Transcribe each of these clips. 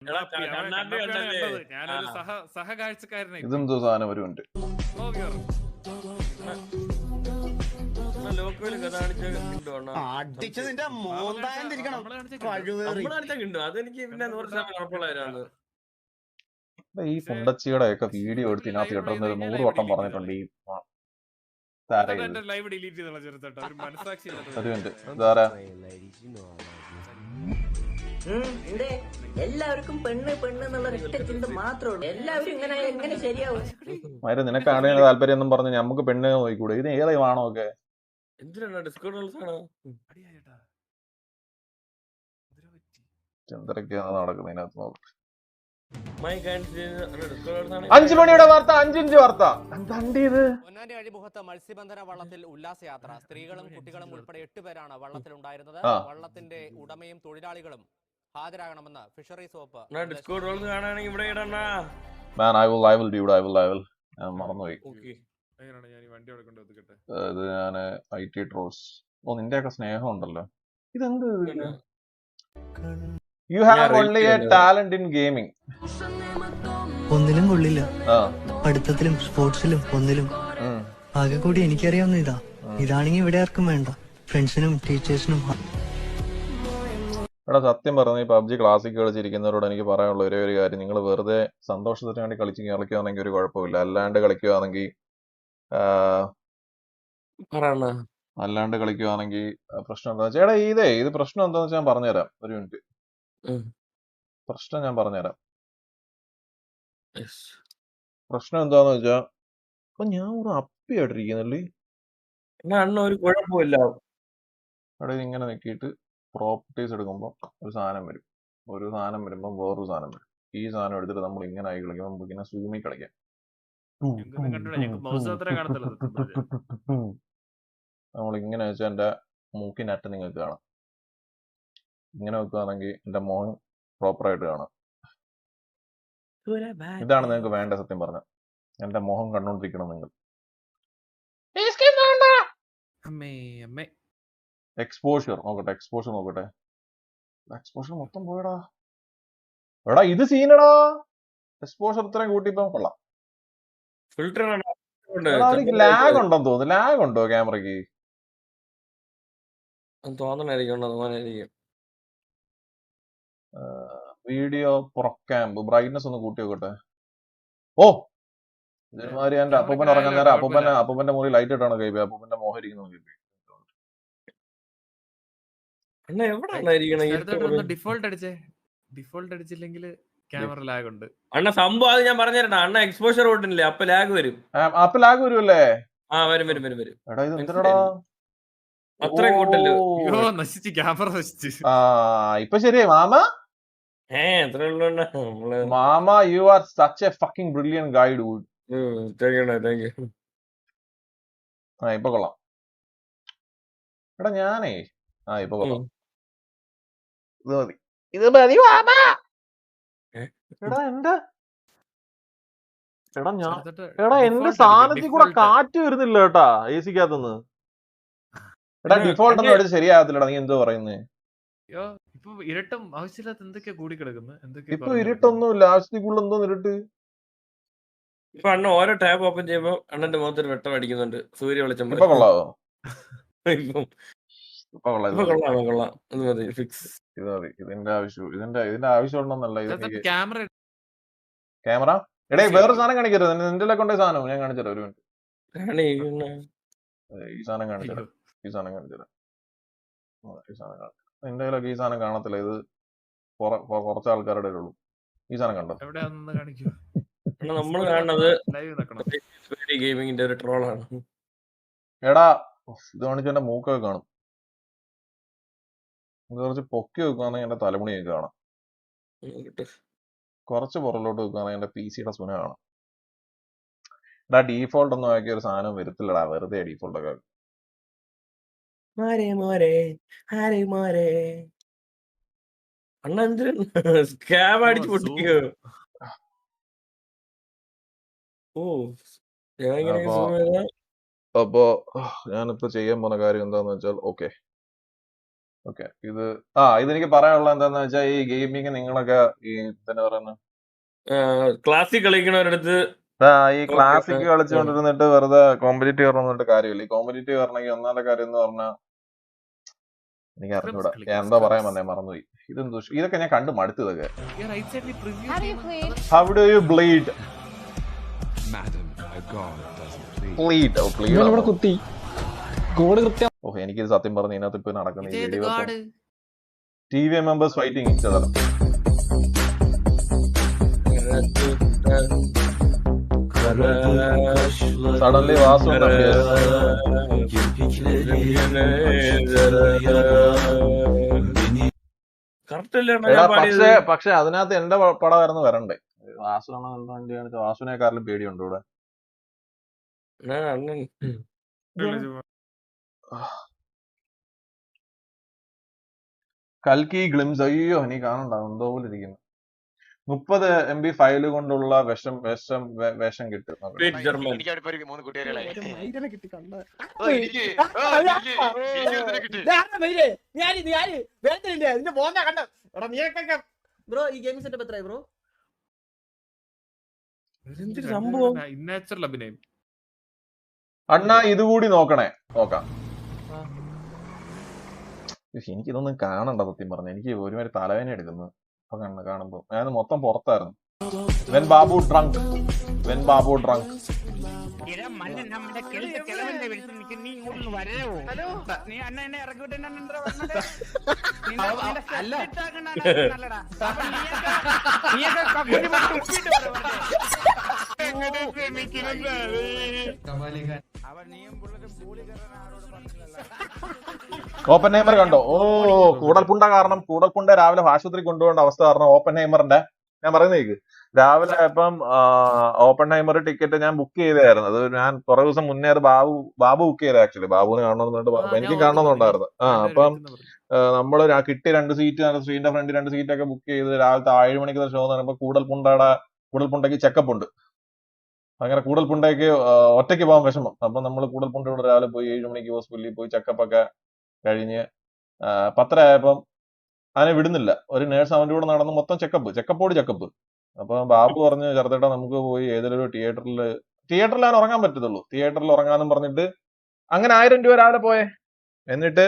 എടാ കണ്ണാപ്പി കണ്ണാപ്പിയാണ് ഉണ്ടല്ലേ കണ്ടത്. ഞാനൊരു സഹകാഴ്ചക്കാരനായി. ഇതെന്തോ സാധനം ഒരു മിനിറ്റ്. ലോക്കോയില് കഥ അടിച്ചതിന്റെ മോന്തായം തിരിക്കണം. നമ്മൾ കാണിച്ചാൽ കിട്ടും. അതെനിക്ക് പിന്നെ 100% ഉറപ്പുള്ളവരാണ്. ഈ പുണ്ടച്ചിയുടെ ഒക്കെ വീഡിയോ എടുത്ത് ഇതിനകത്ത് കിട്ടുന്നത് 100 വട്ടം പറഞ്ഞിട്ടുണ്ട്. ഈ ലൈവ് ഡിലീറ്റ് ചെയ്തോളാം ചെറുത്തേട്ടാ. ഒരു മനസ്സാക്ഷി ഒരു മിനിറ്റ്. ഇതാരാ? എല്ലാവർക്കും പെണ്ണ് പെണ്ണ് എന്നുള്ള ഒറ്റ ചിന്ത മാത്രമേ. എല്ലാവരും ഇങ്ങനെ എങ്ങനെ ശരിയാവും? നിനക്കാണ് താല്പര്യം എന്നും പറഞ്ഞ് നമുക്ക് പെണ്ണ് നോക്കിക്കൂടെ? ഇത് ഏതായി വേണോ ഒക്കെ എന്തിനാണ് ഡിസ്കൗണ്ട് എന്തൊക്കെയാണ് നടക്കുന്നത് ഇതിനകത്ത് നോക്ക്. 5 മണിയുടെ വാർത്ത, 5 ഇഞ്ച് വാർത്ത. പൊന്നാനി അഴിമുഖത്ത് മത്സ്യബന്ധന വള്ളത്തിൽ ഉല്ലാസയാത്ര. സ്ത്രീകളും കുട്ടികളും ഉൾപ്പെടെ 8 പേരാണ് വള്ളത്തിലുണ്ടായിരുന്നത്. വള്ളത്തിന്റെ ഉടമയും തൊഴിലാളികളും ഹാജരാകണമെന്ന് ഫിഷറീസ് വകുപ്പ്. മറന്നുപോയി. ഇത് ഞാൻ IT ട്രോൾസ്. നിന്റെയൊക്കെ സ്നേഹം ഉണ്ടല്ലോ. ഇതെന്ത്? You have only A talent in gaming. ഒന്നിലും കൊള്ളില്ല. പഠിത്തത്തിലും സ്പോർട്സിലും ഒന്നിലും. ആകെ കൂടി എനിക്കറിയാവുന്ന ഇതാണെങ്കിൽ ഇവിടെ ആർക്കും വേണ്ട. ഫ്രണ്ട്സിനും ടീച്ചേഴ്സിനും. എടാ സത്യം പറഞ്ഞ ഈ PUBG ക്ലാസിക് കളിച്ചിരിക്കുന്നവരോട് എനിക്ക് പറയാനുള്ള ഒരേ ഒരു കാര്യം, നിങ്ങൾ വെറുതെ സന്തോഷത്തിന് വേണ്ടി കളിക്കുകയാണെങ്കിൽ ഒരു കുഴപ്പമില്ല. അല്ലാണ്ട് കളിക്കുകയാണെങ്കിൽ പ്രശ്നം എന്താ വെച്ചാൽ, എടാ ഇത് പ്രശ്നം എന്താന്ന് വെച്ചാൽ ഞാൻ പറഞ്ഞുതരാം. ഒരു മിനിറ്റ്. പ്രശ്നം ഞാൻ പറഞ്ഞുതരാം. പ്രശ്നം എന്താന്ന് വെച്ചാ, അപ്പൊ ഞാൻ ഒരു അപ്പിയായിട്ടിരിക്കുന്നല്ലേ. ഒരു കുഴപ്പമില്ല. അവിടെ ഇങ്ങനെ നിക്കിയിട്ട് പ്രോപ്പർട്ടീസ് എടുക്കുമ്പോൾ ഒരു സാധനം വരും. ഒരു സാധനം വരുമ്പോൾ വേറൊരു സാധനം വരും. ഈ സാധനം എടുത്തിട്ട് നമ്മൾ ഇങ്ങനെ ആയി കളിക്കുമ്പോൾ നമുക്ക് ഇങ്ങനെ സൂമി കളിക്കാം. നമ്മൾ ഇങ്ങനെ വെച്ചാൽ എന്റെ മൂക്കിനറ്റ് നിങ്ങൾക്ക് കാണാം. ഇങ്ങനെ വെക്കുകയാണെങ്കിൽ എന്റെ മോൻ പ്രോപ്പറായിട്ട് കാണാം. ഇതാണ് നിങ്ങൾക്ക് വേണ്ട. സത്യം പറഞ്ഞ എന്റെ മോഹം കണ്ടോണ്ടിരിക്കണം നിങ്ങൾ. എക്സ്പോഷർ നോക്കട്ടെ. എക്സ്പോഷർ മൊത്തം പോയടാ. എടാ ഇത് സീനടാ. എക്സ്പോഷർ ഇത്രയും കൂട്ടിയപ്പോ കൊള്ളാം. ലാഗ് ഉണ്ടെന്ന് തോന്നുന്നു. ലാഗ് ഉണ്ടോ ക്യാമറയ്ക്ക്? വീഡിയോ പ്രൊക്യാമ്പ് ബ്രൈറ്റ്നസ് ഒന്ന് കൂട്ടി നോക്കട്ടെ. ഓ ഇതേമാതിരി എന്റെ അപ്പൂപ്പൻ ഉറങ്ങാൻ നേരം അപ്പൂപ്പന്റെ മുറി ലൈറ്റ് ഇട്ടാണ് കൈബി. അപ്പൂപ്പന്റെ മോഹം ഇരിക്കുന്നു. ഡിഫോൾട്ട് അടിച്ചില്ലെങ്കിൽ ക്യാമറ ലാഗ് ഉണ്ട്. അണ്ണ സംഭവം അത് ഞാൻ പറഞ്ഞിരണ്ട. അണ്ണ എക്സ്പോഷർ ഓട്ടില്ലേ, അപ്പൊ ലാഗ് വരും. അപ്പൊ ലാഗ് വരുമല്ലേ? വരും. എടാ ഇത് എന്തിനാടാ അത്രയും കൂട്ടല്ലോ. നശിച്ച് ക്യാമറ നശിച്ച്. ഇപ്പൊ ശരിയായി mama. Mama you are such A fucking brilliant guide. ഇപ്പൊ കൊള്ളാം. എടാ ഞാനേ ഇപ്പൊ കൊള്ളാം. ഇത് മതി മാമ. എടാ എന്റെ സാധനത്തിൽ കൂടെ കാറ്റ് വരുന്നില്ല കേട്ടാ AC-ക്കകത്തുനിന്ന്. എടാ ഡിഫോൾട്ട് ഒന്നും എടുത്ത് ശരിയാകത്തില്ലടാ. നീ എന്തോ പറയുന്നേ? ഇപ്പൊ ഇരട്ടും ആവശ്യമില്ലാത്ത എന്തൊക്കെയാ കൂടി കിടക്കുന്നത്. ഇപ്പൊ ഇരുട്ടൊന്നുമില്ല. ആവശ്യത്തിക്കുള്ള എന്തോ ഇരുട്ട്. ഇപ്പൊ അണ്ണ ഓരോ ടാബ് ഓപ്പൺ ചെയ്യുമ്പോ അണ്ണന്റെ മുഖത്തൊരു വെട്ടം അടിക്കുന്നുണ്ട്. സൂര്യ വെളിച്ചം. ഇപ്പൊ കൊള്ളാവോ? കൊള്ളാം. ഫിക്സ്. ഇത് മതി. ഇതിന്റെ ആവശ്യം ഉണ്ടെന്നല്ല. ക്യാമറ എടേ വേറെ സാധനം കാണിക്കരുത്. നിന്റെ കൊണ്ടേ സാധനം ഞാൻ കാണിച്ചത്. ഒരു മിനിറ്റ്. ഈ സാധനം കാണിച്ചത്. എന്റെ കയ്യിലൊക്കെ ഈ സാധനം കാണത്തില്ല. ഇത് കുറച്ച് ആൾക്കാരുടെ ഉള്ളൂ. ഈ സാധനം കണ്ടോ? നമ്മൾ കാണുന്നത് ഗെയിമിങ്ങിന്റെ ഒരു ട്രോളാണ്. എടാ ഇത് കാണിച്ച എന്റെ മൂക്കൊക്കെ കാണും. കുറച്ച് പൊക്കി വെക്കുകയാണെങ്കിൽ എന്റെ തലമുണിയൊക്കെ കാണാം. കുറച്ച് പുറകിലോട്ട് വെക്കുകയാണെങ്കിൽ എന്റെ PC-യുടെ സുന കാണാം. എടാ ഡീഫോൾട്ട് ഒന്നും ആക്കിയ ഒരു സാധനം വരത്തില്ലടാ. വെറുതെ ഡീഫോൾട്ട് ഒക്കെ. അണ്ണ സ്കാം അടിച്ചു പൊട്ടിക്കോ? അപ്പോ ഞാനിപ്പോ ചെയ്യാൻ പോകുന്ന കാര്യം എന്താന്ന് വെച്ചാൽ, ഓക്കെ ഓക്കെ. ഇതെനിക്ക് പറയാനുള്ള എന്താന്ന് വെച്ചാൽ ഈ ഗെയിമിങ് നിങ്ങളൊക്കെ ഈ എന്താ പറയുന്നത് ക്ലാസിക് കളിക്കണവരടുത്ത് ഈ ക്ലാസിക് കളിച്ചുകൊണ്ടിരുന്നിട്ട് വെറുതെ കോമ്പറ്റീറ്റീവ് പറഞ്ഞിട്ട് കാര്യമില്ല. ഈ കോമ്പറ്റീറ്റീവ് പറഞ്ഞെങ്കിൽ ഒന്നാമത്തെ കാര്യം എന്ന് പറഞ്ഞാൽ എനിക്ക് അറിഞ്ഞൂടാ. ഞാൻ എന്താ പറയാൻ വന്നേ മറന്നുപോയി. ഇതൊക്കെ ഞാൻ കണ്ടു മടുത്തു. ഇതൊക്കെ How do you bleed? എനിക്കിത് സത്യം പറഞ്ഞു ഇതിനകത്ത് ഇപ്പൊ നടക്കുന്ന ഈ video TV members fighting each other. Suddenly Vasu പക്ഷെ അതിനകത്ത് എന്റെ പടമായിരുന്നു വരണ്ടേ. വാസുവാണ് എന്താ വാസുവിനെക്കാരിലും പേടിയുണ്ട് ഇവിടെ. കൽക്കി ഗ്ലിംസ് അയ്യോ നീ കാണണ്ടാവും എന്തോ പോലെ ഇരിക്കുന്നു. 30 MB ഫയല് കൊണ്ടുള്ള വേഷം കിട്ടും. ബ്രോ ഈ ഗെയിം സെറ്റപ്പ് എത്രയായി ബ്രോ? അണ്ണാ ഇതുകൂടി നോക്കണേ. നോക്കാം. എനിക്കിതൊന്നും കാണണ്ട സത്യം പറഞ്ഞ. എനിക്ക് ഒരുമാതിരി തലവേദന എടുക്കുന്നു ഇപ്പൊ കാണുമ്പോ. ഞാൻ മൊത്തം പുറത്തായിരുന്നു. വെൻ ബാബു ഡ്രങ്ക് ഓപ്പൺ ഹൈമർ കണ്ടോ? കൂടൽപുണ്ട കാരണം കൂടൽപുണ്ട രാവിലെ ആശുപത്രി കൊണ്ടുപോകേണ്ട അവസ്ഥ കാരണം ഓപ്പൺ ഹൈമറിന്റെ ഞാൻ പറയുന്നേക്ക് രാവിലെ ഇപ്പം ഓപ്പൺ ഹൈമർ ടിക്കറ്റ് ഞാൻ ബുക്ക് ചെയ്തായിരുന്നു. അത് ഞാൻ കുറെ ദിവസം മുന്നേ അത് ബാബു ബുക്ക് ചെയ്ത. ആക്ച്വലി ബാബുവിന് കാണണമെന്നുണ്ട്, എനിക്ക് കാണണമെന്നുണ്ടായിരുന്നു. അപ്പം നമ്മള് കിട്ടിയ 2 സീറ്റ് സ്ക്രീനിന്റെ ഫ്രണ്ട് 2 സീറ്റൊക്കെ ബുക്ക് ചെയ്ത് രാവിലത്തെ 7 മണിക്ക് ഷോ എന്ന് പറയുമ്പോൾ കൂടൽപുണ്ടയ്ക്ക് ചെക്കപ്പ് ഉണ്ട്. അങ്ങനെ കൂടൽപുണ്ടയ്ക്ക് ഒറ്റയ്ക്ക് പോകാൻ വിഷമം. അപ്പൊ നമ്മൾ കൂടൽപുണ്ടയോട് രാവിലെ പോയി 7 മണിക്ക് ഹോസ്പിറ്റലിൽ പോയി ചെക്കപ്പ് ഒക്കെ കഴിഞ്ഞ് 10 ആയപ്പം അതിനെ വിടുന്നില്ല. ഒരു നേഴ്സ് അവന്റെ കൂടെ നടന്ന് മൊത്തം ചെക്കപ്പ്. അപ്പൊ ബാബു പറഞ്ഞു ചെറുതേട്ടാ നമുക്ക് പോയി ഏതൊരു തിയേറ്ററിൽ ഞാൻ ഉറങ്ങാൻ പറ്റത്തുള്ളൂ, തിയേറ്ററിൽ ഉറങ്ങാന്നും പറഞ്ഞിട്ട് അങ്ങനെ 1000 രൂപ രാവിലെ പോയേ. എന്നിട്ട്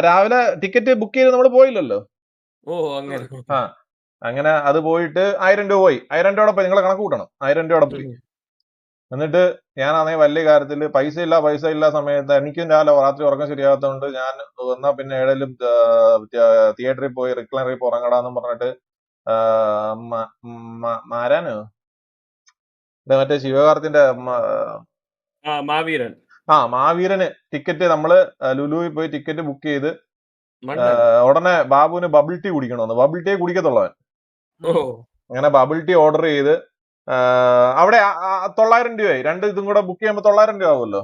രാവിലെ ടിക്കറ്റ് ബുക്ക് ചെയ്ത് നമ്മൾ പോയില്ലല്ലോ. അങ്ങനെ അത് പോയിട്ട് 1000 രൂപ പോയി. 1000 രൂപയുടെ പോയി. നിങ്ങളെ കണക്ക് കൂട്ടണം. 1000 രൂപയുടെ പോയി. എന്നിട്ട് ഞാനാണെങ്കിൽ വലിയ കാര്യത്തില് പൈസ ഇല്ല സമയത്ത് എനിക്കും രാവിലെ രാത്രി ഉറക്കം ശരിയാകാത്തതുകൊണ്ട് ഞാൻ എന്നാ പിന്നെ ഏതെങ്കിലും തിയേറ്ററിൽ പോയി റിക്ലൈനറിൽ പോയി ഉറങ്ങടാന്നും പറഞ്ഞിട്ട് മാരാനോ മറ്റേ ശിവകാർത്തിന്റെ മാവീരന് ടിക്കറ്റ് നമ്മള് ലുലുവിൽ പോയി ടിക്കറ്റ് ബുക്ക് ചെയ്ത് ഉടനെ ബാബുവിന് ബബിൾ ടീ കുടിക്കണമെന്ന്. ബബിൾ ടീ കുടിക്കത്തുള്ളവൻ. അങ്ങനെ ബബിൾ ടീ ഓർഡർ ചെയ്ത് അവിടെ 900 രൂപയായി. 2 ഇതും കൂടെ ബുക്ക് ചെയ്യുമ്പോ 900 രൂപ ആവുമല്ലോ.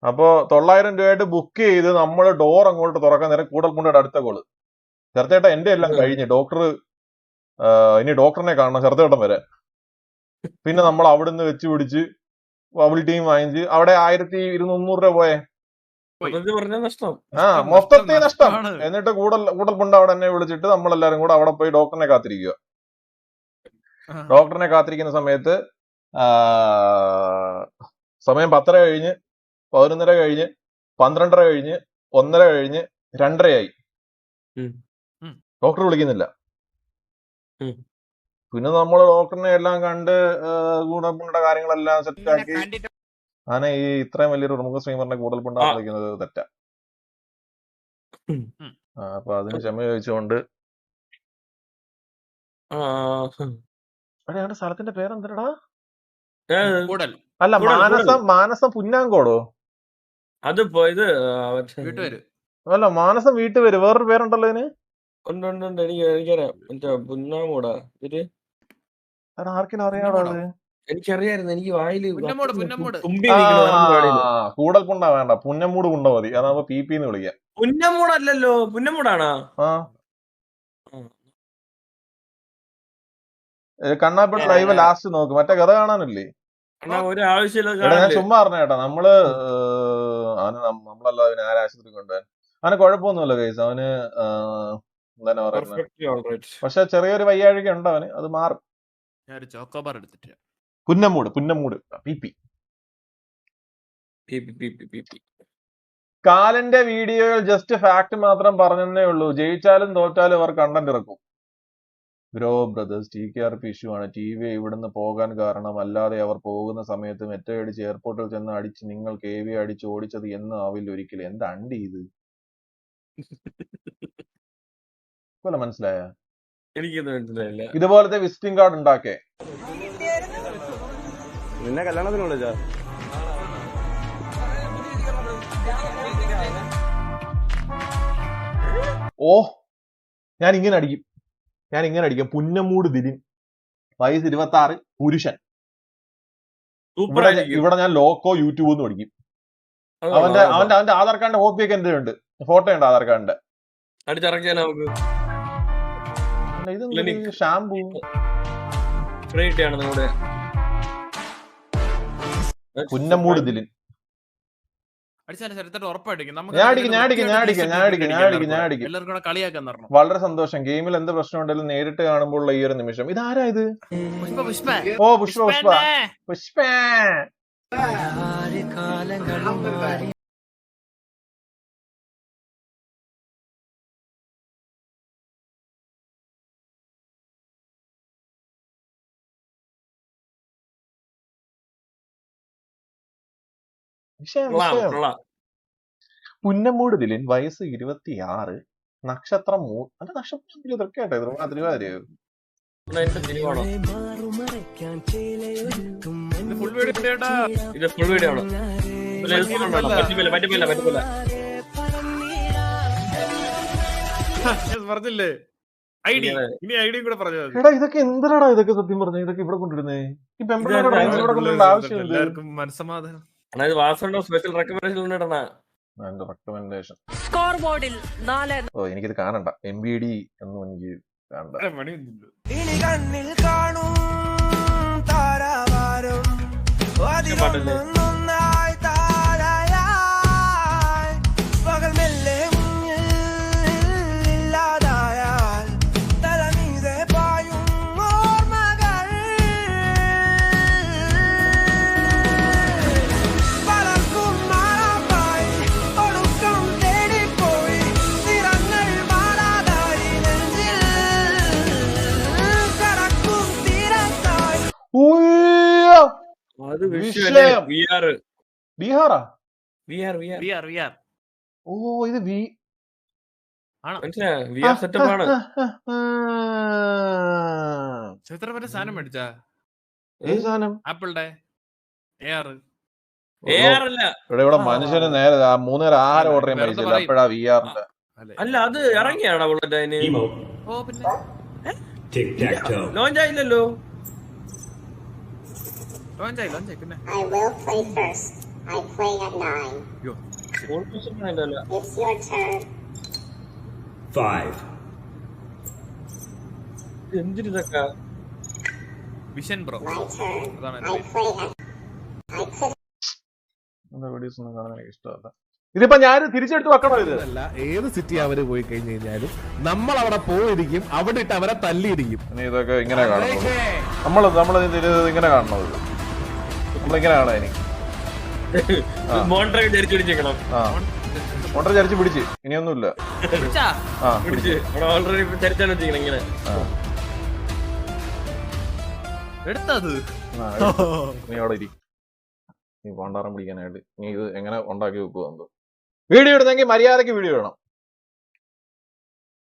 അപ്പൊ 900 രൂപയായിട്ട് ബുക്ക് ചെയ്ത് നമ്മള് ഡോർ അങ്ങോട്ട് തുറക്കാൻ നേരം കൂടൽപുണ്ടയുടെ അടുത്ത കോള്. ചെറുത്തേട്ട എന്റെ എല്ലാം കഴിഞ്ഞ് ഇനി ഡോക്ടറിനെ കാണണം ചെറുത്തേട്ടം വരെ. പിന്നെ നമ്മൾ അവിടുന്ന് വെച്ച് പിടിച്ച് ബബിൾ ടീം വാങ്ങിച്ച് അവിടെ 1200 രൂപ പോയേ. മൊത്തത്തിൽ നഷ്ടം. എന്നിട്ട് കൂടൽപുണ്ട അവിടെ എന്നെ വിളിച്ചിട്ട് നമ്മളെല്ലാരും കൂടെ അവിടെ പോയി ഡോക്ടറിനെ കാത്തിരിക്കുക. ഡോക്ടറിനെ കാത്തിരിക്കുന്ന സമയത്ത് സമയം 10:30 കഴിഞ്ഞ് 11:30 കഴിഞ്ഞ് 12:30 കഴിഞ്ഞ് 1:30 കഴിഞ്ഞ് 2:30 ആയി. ഡോക്ടർ വിളിക്കുന്നില്ല. പിന്നെ നമ്മൾ ഡോക്ടറിനെ എല്ലാം കണ്ട് കൂടൽപുണ്ട കാര്യങ്ങളെല്ലാം സെറ്റാക്കി അങ്ങനെ ഈ ഇത്രയും വലിയൊരു പ്രമുഖ സ്ട്രീമറിനെ കൂടൽപുണ്ട വിളിക്കുന്നത് തെറ്റാ. അപ്പൊ അതിന് ക്ഷമ ചോദിച്ചുകൊണ്ട് ഞങ്ങളുടെ സ്ഥലത്തിന്റെ പേരെന്തരടാ? അല്ല മാനസം പുന്നാങ്കോടോ? അത് പോയത് അല്ല മാനസം വീട്ടുപേര്. വേറൊരു പേരുണ്ടല്ലോ ഇതിന്. എനിക്കറിയാം. പുന്നാമൂടാ ആർക്കെങ്കിലും അറിയാമോ? എനിക്കറിയായിരുന്നു. എനിക്ക് വായില് കൂടൽപുണ്ട വേണ്ട, പുന്നമ്മൂട് പുണ്ട മതി. അതാവുമ്പോ പിന്ന് വിളിക്കാം. പുന്നമ്മൂടല്ലോ. പുന്നമ്മൂടാണോ? കണ്ണാപ്പിയുടെ ലൈവ് ലാസ്റ്റ് നോക്ക്. മറ്റേ കഥ കാണാനില്ലേ? ഒരു ആവശ്യമില്ല. ഞാൻ ചുമ്മാ പറഞ്ഞേട്ടാ. നമ്മളല്ലാതെ ആശുപത്രി കൊണ്ടുപോകാൻ അവന് കുഴപ്പമൊന്നുമില്ല കേസ്, അവന് എന്താണ് പറയുന്നത്, പെർഫെക്റ്റ്ലി ഓൾറൈറ്റ്. പക്ഷെ ചെറിയൊരു വയ്യാഴിക ഉണ്ട് അവന്, അത് മാറും. ഞാൻ ഒരു ചോക്കോബാർ എടുത്തിട്ട് പുന്നമ്മൂട് പി പി. കാലന്റെ വീഡിയോയിൽ ജസ്റ്റ് ഫാക്ട് മാത്രം പറഞ്ഞതേ ഉള്ളൂ. ജയിച്ചാലും തോറ്റാലും അവർ കണ്ടന്റ് ഇറക്കും. ബ്രോ ബ്രദേഴ്സ് TKRP ഇഷ്യൂ ആണ്. TV ഇവിടുന്ന് പോകാൻ കാരണം. അല്ലാതെ അവർ പോകുന്ന സമയത്ത് മെറ്റയടിച്ച് എയർപോർട്ടിൽ ചെന്ന് അടിച്ച് നിങ്ങൾ KV അടിച്ച് ഓടിച്ചത് എന്നും ആവില്ല ഒരിക്കലും. എന്താ അണ്ടി ഇത്? പോലെ മനസ്സിലായ? എനിക്കൊന്നും മനസ്സിലായില്ല. ഇതുപോലത്തെ വിസിറ്റിംഗ് കാർഡ് ഉണ്ടാക്കേ. നിന്നെ കല്യാണത്തിന് വിളിച്ചാ? ഓ ഞാൻ ഇങ്ങനെ അടിക്കും. പുന്നമൂട് ദിലിൻ, വയസ്സ് 26, പുരുഷൻ. സൂപ്പർ ആയിരിക്കും. ഇവിടെ ഞാൻ ലോക്കോ യൂട്യൂബ് എന്ന് പഠിക്കും. അവന്റെ ആധാർ കാർഡിന്റെ കോപ്പിയൊക്കെ എന്റെ ഉണ്ട്, ഫോട്ടോ ഉണ്ട് ആധാർ കാർഡിന്റെ. അടിച്ചിറക്കിയാൽ നമുക്ക് ഇത് ഷാമ്പൂ ആണ് നമ്മുടെ പുന്നമൂട് ദിലിൻ. അടിച്ചാലും ചരിത്രം ഉറപ്പായിരിക്കും. ഞാൻ അടിക്കും. എല്ലാവർക്കും കളിയാക്കാൻ പറഞ്ഞു. വളരെ സന്തോഷം. ഗെയിമിൽ എന്ത് പ്രശ്നം ഉണ്ടെങ്കിലും നേരിട്ട് കാണുമ്പോൾ ഈ ഒരു നിമിഷം. ഇതാരാ ഇത്? ഓ പുഷ്പ. വിഷയം. പുന്നമൂട് ദിലിൻ, വയസ്സ് 26, നക്ഷത്രം നക്ഷത്രം ഇതൊക്കെ തിരുവാതിരയോ? ഇത് ഫുൾ വീഡിയോ ആണ്. പറഞ്ഞില്ലേ ഐഡി, ഇനി ഐഡിയും കൂടെ പറഞ്ഞു. എടാ ഇതൊക്കെ എന്തിനാടാ ഇതൊക്കെ സത്യം പറഞ്ഞ ഇതൊക്കെ ഇവിടെ കൊണ്ടിരുന്നേ? ഈ പെമ്പിളോടെ കൊണ്ടുവരേണ്ട ആവശ്യമില്ല. എല്ലാവർക്കും മനസ്സമാധാനം. Special recommendation. സ്കോർ ബോർഡിൽ 4. ഓ എനിക്കിത് കാണണ്ട. MBD ഒന്നും എനിക്ക് കാണണ്ട. ഇനി കണ്ണിൽ കാണും താരാവാരം അതിലൊന്നൊന്നായി താരയായി പകൽ മെല്ലെ ഇല്ലാതായാൽ തലമീതെ പായും ഓർമ്മകൾ പലർക്കും മാറാപ്പായി ഒടുക്കം തേടിപ്പോയി നിറങ്ങൾ മാറാതായി നെഞ്ചിൽ കടക്കും തീരത്തായി. അത് വിഷയം. ബീഹാറാ? ഓ ഇത് സെറ്റപ്പ് ആണ്. ചിത്രപര സാധനം മേടിച്ചാ? ഏത് സാധനം? ആപ്പിളിന്റെ AR അല്ല. ഇവിടെ മനുഷ്യന് നേരെ 3 നേരം ആഹാരം ഓർഡർ ചെയ്യാൻ പറ്റില്ല. അപ്പഴാ VR-ന്റെ. അല്ല അത് ഇറങ്ങിയാണോ ബുള്ളറ്റ്? അതിന് ഓ പിന്നെ ലോഞ്ച് ആയില്ലല്ലോ. ലോഞ്ചായി പിന്നെ I will play first. I play at 9. It's your turn. 5. എന്തിനൊക്കെ വിഷൻ ബ്രോ. My turn. അതാണ് I play at. I could. Videos ഒന്നും കാണാൻ എനിക്ക് ഇഷ്ടമല്ല. ഇതിപ്പോ ഞാൻ തിരിച്ചെടുത്ത് വെക്കണോ ഇത്? അല്ല, ഏത് സിറ്റി അവര് പോയി കഴിഞ്ഞു കഴിഞ്ഞാലും നമ്മൾ അവിടെ പോയിരിക്കും, അവിടെ ഇട്ട് അവരെ തല്ലിയിരിക്കും. ഇനി ഇതൊക്കെ ഇങ്ങനെ കാണുന്നത് നമ്മൾ ഇങ്ങനെ കാണണത് നമ്മളിങ്ങനെ കാണാം. എനിക്ക് മോണ്ടർ ചരിച്ച് പിടിച്ച് ഇനിയൊന്നുമില്ല. ഓൾറെഡി ചരിച്ചാണ് വെച്ചിരിക്കണം ഇങ്ങനെ. എടുത്തത് നീ അവിടെ ഇരി. നീ പണ്ടാറം പിടിക്കാനായിട്ട് നീ ഇത് എങ്ങനെ ഉണ്ടാക്കി വെക്കുക? എന്തോ വീഡിയോ ഇടുന്നെങ്കിൽ മര്യാദക്ക് വീഡിയോ ഇടണം.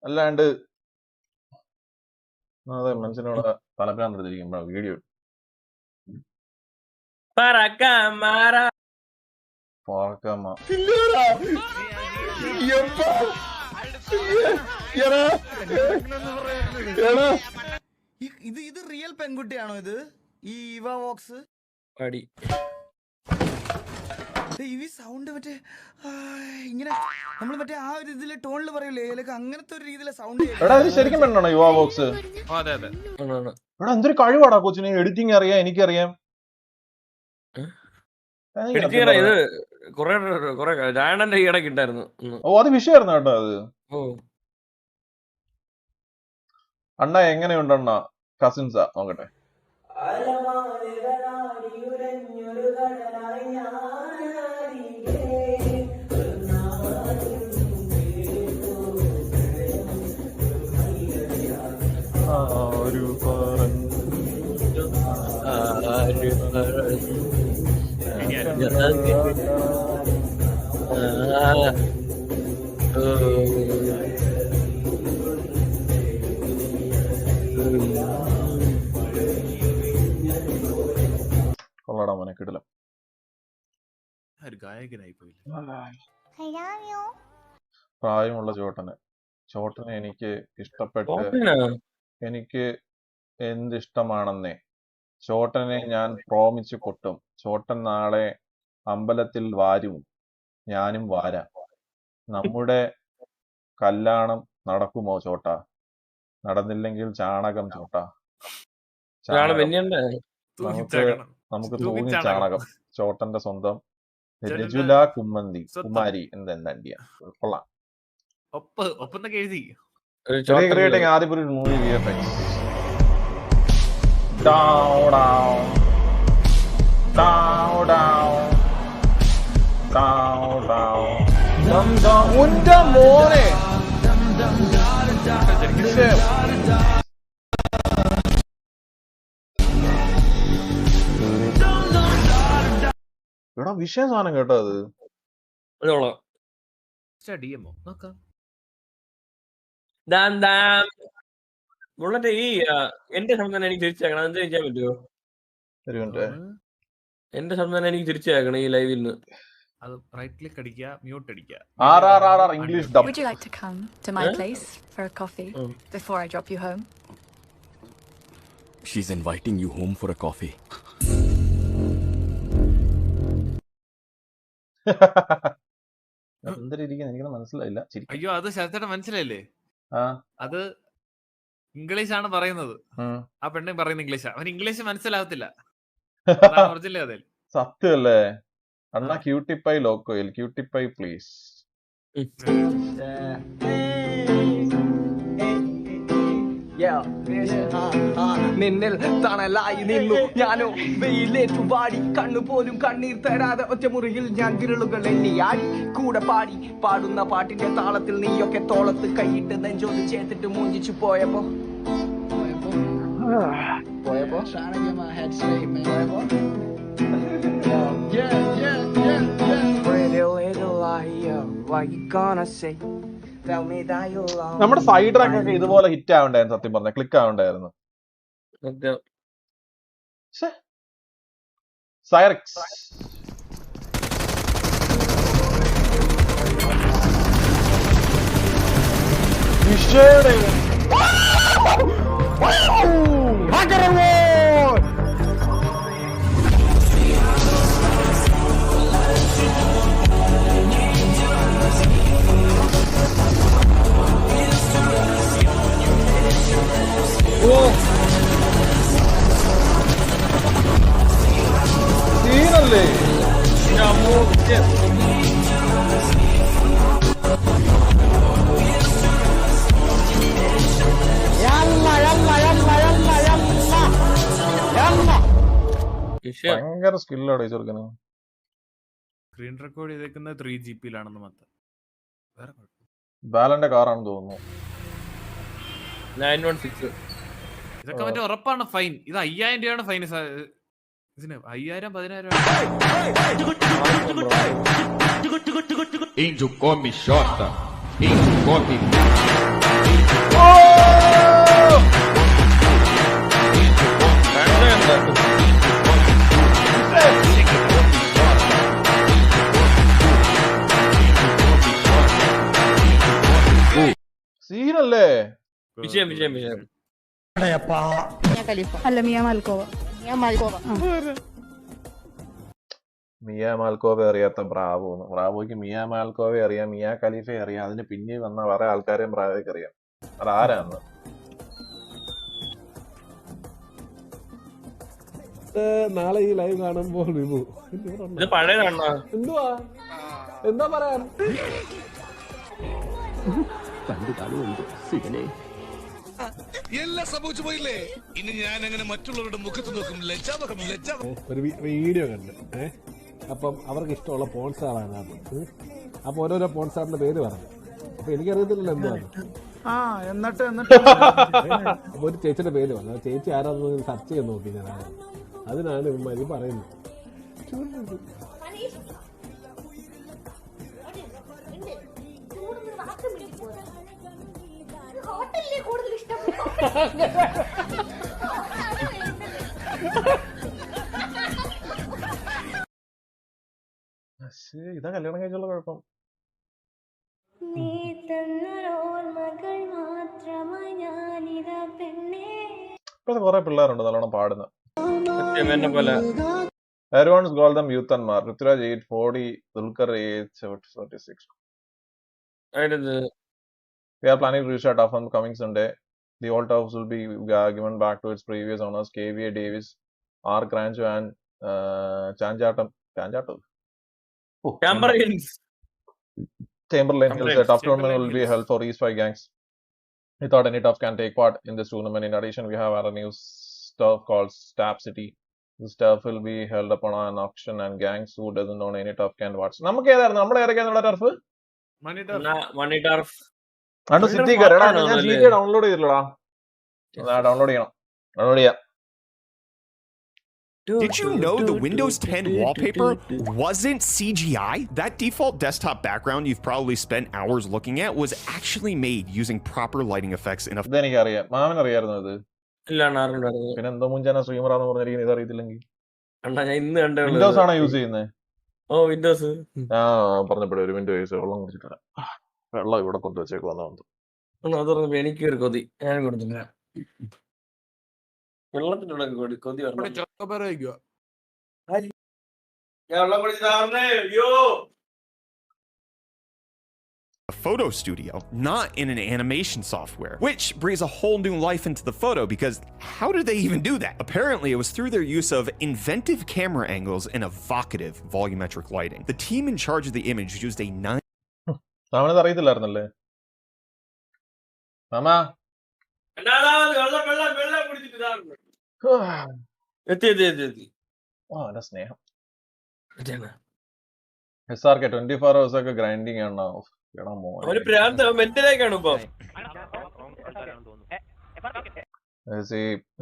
അല്ലാണ്ട് അതെ മനുഷ്യനോട് തലപ്പിലാന്നിരിക്കുമ്പോ വീഡിയോ ഇത് റിയൽ പെൺകുട്ടിയാണോ ഇത്? ഈ ഇവ വോക്സ് ഈ സൗണ്ട് മറ്റേ ഇങ്ങനെ നമ്മൾ മറ്റേ ആ ഒരു ഇതിലെ ടോണിൽ പറയൂലേ അങ്ങനത്തെ ഒരു രീതിയിലെ സൗണ്ട്. എടാ ഇത് ശരിക്കും പെണ്ണാണോ യുവ ബോക്സ്? അതെ അതെ. എടാ എന്തൊരു കഴിവാടാ കൊച്ചിന്. എഡിറ്റിംഗ് അറിയാം, എനിക്കറിയാം. ഇത് കൊറേ കൊറേ രായണ്ണന്റെ ഈയിടയ്ക്ക് ഉണ്ടായിരുന്നു. ഓ അത് വിഷയമായിരുന്നു കേട്ടോ അത്. ഓ അണ്ണ എങ്ങനെയുണ്ട് അണ്ണ? കസിൻസാ നോക്കട്ടെ. കൊള്ളടാ മോനെ കിടിലം. ഒരു ഗായകനായി പോയില്ല. പ്രായമുള്ള ചോട്ടനെ എനിക്ക് ഇഷ്ടപ്പെട്ട് എനിക്ക് എന്തിഷ്ടമാണെന്നേ. ചോട്ടനെ ഞാൻ പ്രോമിച്ച് കൊട്ടും. ചോട്ടൻ നാളെ അമ്പലത്തിൽ വാരും, ഞാനും വാരാം. നമ്മുടെ കല്യാണം നടക്കുമോ ചോട്ട? നടന്നില്ലെങ്കിൽ ചാണകം ചോട്ട. നമുക്ക് തൂങ്ങി ചാണകം. ചോട്ടന്റെ സ്വന്തം രജുല കുമാരി എന്തെന്താ കൊള്ളാം. Recreating Adipuri movie VFX. Down, down, down, down, down, down, dum dum. Unda more. എടാ വിഷയ സാധനം കേട്ടോ അത്. ബുള്ളറ്റ് ഈ എന്റെ ശബ്ദം തന്നെ എനിക്ക് തിരിച്ചേക്കണം. എന്ത് ചെയ്യാൻ പറ്റുമോ? എന്റെ ശബ്ദം തന്നെ എനിക്ക് തിരിച്ചേക്കണം ഈ ലൈവിൽ നിന്ന്. അത് റൈറ്റ് ക്ലിക്ക് അടിക്കുക, മ്യൂട്ട് അടിക്കുക. English dub. Would you like to come to my place for a coffee before I drop you home? She's inviting you home for a coffee. എനിക്കൊന്നും മനസ്സിലായില്ല. അയ്യോ അത് ശരത്തേട്ട മനസ്സിലായില്ലേ? അത് ഇംഗ്ലീഷാണ് പറയുന്നത്. ആ പെണ്ണെ പറയുന്ന ഇംഗ്ലീഷാ. അവൻ ഇംഗ്ലീഷ് മനസ്സിലാവത്തില്ല. സത്യല്ലേ അണ്ണ? ക്യൂട്ടിപ്പൈ ലോക്കോയിൽ ക്യൂട്ടിപ്പൈ പ്ലീസ്. നിന്നിൽ തണലായി നിന്നു ഞാനോ വെയിലേറ്റു പാടി കണ്ണുപോലും കണ്ണീർ തരാതെ ഒറ്റമുറിയിൽ ഞാൻ വിരലുകൾ എണ്ണിയാടി കൂടെ പാടി പാടുന്ന പാട്ടിന്റെ താളത്തിൽ നീയൊക്കെ തോളത്ത് കൈയിട്ട് നെഞ്ചോന്ന് ചേർത്തിട്ട് മൂഞ്ചിച്ചു പോയപ്പോ നമ്മുടെ സൈഡ് ട്രാക്ക് ഒക്കെ ഇതുപോലെ ഹിറ്റ് ആവണ്ടായിരുന്നു. സത്യം പറഞ്ഞ ക്ലിക്ക് ആവണ്ടായിരുന്നു. സൈറക്സ് സീനല്ലേ? ഭയങ്കര സ്കില്ലോടെ ചെറുക്കന്. സ്ക്രീൻ റെക്കോർഡ് ചെയ്തേക്കുന്നത് 3GB മാത്രം. ബാലന്റെ കാറാണെന്ന് തോന്നുന്നു. 916. ഇതൊക്കെ മറ്റേ ഉറപ്പാണ് ഫൈൻ. ഇത് 5000 രൂപയാണ് ഫൈൻ. ഇതിന് 5000 10,000 Índio come xota. Índio come. സീനല്ലേ? വിജയം. അല്ല മിയ മാൽക്കോവ. മിയ മാൽക്കോവെ അറിയാത്ത ബ്രാവോയ്ക്ക് മിയ മാൽക്കോവെ അറിയാം, മിയ ഖലീഫെ അറിയാം. അതിന് പിന്നെ വന്ന വേറെ ആൾക്കാരെയും ബ്രാവോയ്ക്ക് അറിയാം. അത് ആരാന്ന്? നാളെ ഈ ലൈവ് കാണുമ്പോൾ ഇത് പഴയതാണോ? എന്തുവാ എന്താ പറയാൻ? എല്ലാം സംഭവിച്ചു പോയില്ലേ? ഇനി ഞാൻ അങ്ങനെ മറ്റുള്ളവരുടെ മുഖത്ത് നോക്കും. ഒരു വീഡിയോ കണ്ട് അപ്പം അവർക്ക് ഇഷ്ടമുള്ള പോൺ സ്റ്റാറാണ് അത്. അപ്പൊ ഓരോരോ പോൺ സ്റ്റാറിന്റെ പേര് പറഞ്ഞു. അപ്പൊ എനിക്കറിയത്തില്ലല്ലോ എന്താണ്. അപ്പൊ ഒരു ചേച്ചിയുടെ പേര് പറഞ്ഞു. ആ ചേച്ചി ആരാന്ന് സെർച്ച് ചെയ്ത് നോക്കി ഞാൻ. അതിനാണ് ഇവന്മാര് പറയുന്നത്. ഇതാ കല്യാണം കഴിച്ചുള്ള കുഴപ്പം. ഇപ്പോഴത്തെ കുറെ പിള്ളേരുണ്ട് നല്ലോണം പാടുന്ന. Everyone's called them യൂത്തന്മാർ. Prithviraj 840, Dulquer 846. We are planning to restart Afam coming Sunday. The old house will be given back to its previous owners, KVA Davis, R. Crancho and Chanjatam. Chamberlain Hills. A tough tournament will be held for these 5 gangs. We thought any tough can take part in this tournament. In addition, we have our new stuff called Stab City. This stuff will be held upon an auction, and gangs who doesn't own any tough can watch. നമുക്ക് ഏതായിരുന്നു നമ്മുടെ ഏതൊക്കെയാണെന്നുള്ള turf? മണി turf. അണ്ട് city കയറടാ. ഞാൻ GTA download ചെയ്തില്ലടാ. Download ചെയ്യാം. Did you know the Windows 10 wallpaper wasn't CGI? That default desktop background you've probably spent hours looking at was actually made using proper lighting effects in a... ഇതെനിക്കറിയാം. മാമനറിയായിരുന്നു ഇത്? ഇല്ല, പിന്നെ എന്തോ മുഞ്ചാന സ്ട്രീമറാന്ന് പറഞ്ഞിരിക്കുന്നത് ഇത് അറിയത്തില്ലെങ്കിൽ. ഞാൻ ഇന്ന് കണ്ടേ. വിൻഡോസ് ആണോ യൂസ് ചെയ്യുന്നത്? ഓ, വിൻഡോസ്. പറഞ്ഞപ്പോഴേ ഒരു വിൻഡോസ് വെള്ളം കുടിച്ചിട്ട് വെള്ളം ഇവിടെ കൊണ്ടുവച്ചേക്ക് വന്നു. അത് പറഞ്ഞപ്പോ എനിക്ക് ഒരു കൊതി. ഞാൻ കൊടുത്തില്ല. വെള്ളത്തിനുള്ള കൊതി പറഞ്ഞു. A photo studio, not in an animation software, which breathes a whole new life into the photo because how did they even do that? Apparently, it was through their use of inventive camera angles and evocative volumetric lighting. The team in charge of the image used a 9... അറിയത്തില്ലായിരുന്നല്ലേ മാമാ? സ്നേഹം. SRK 24 hours ഒക്കെ grinding ആണ്.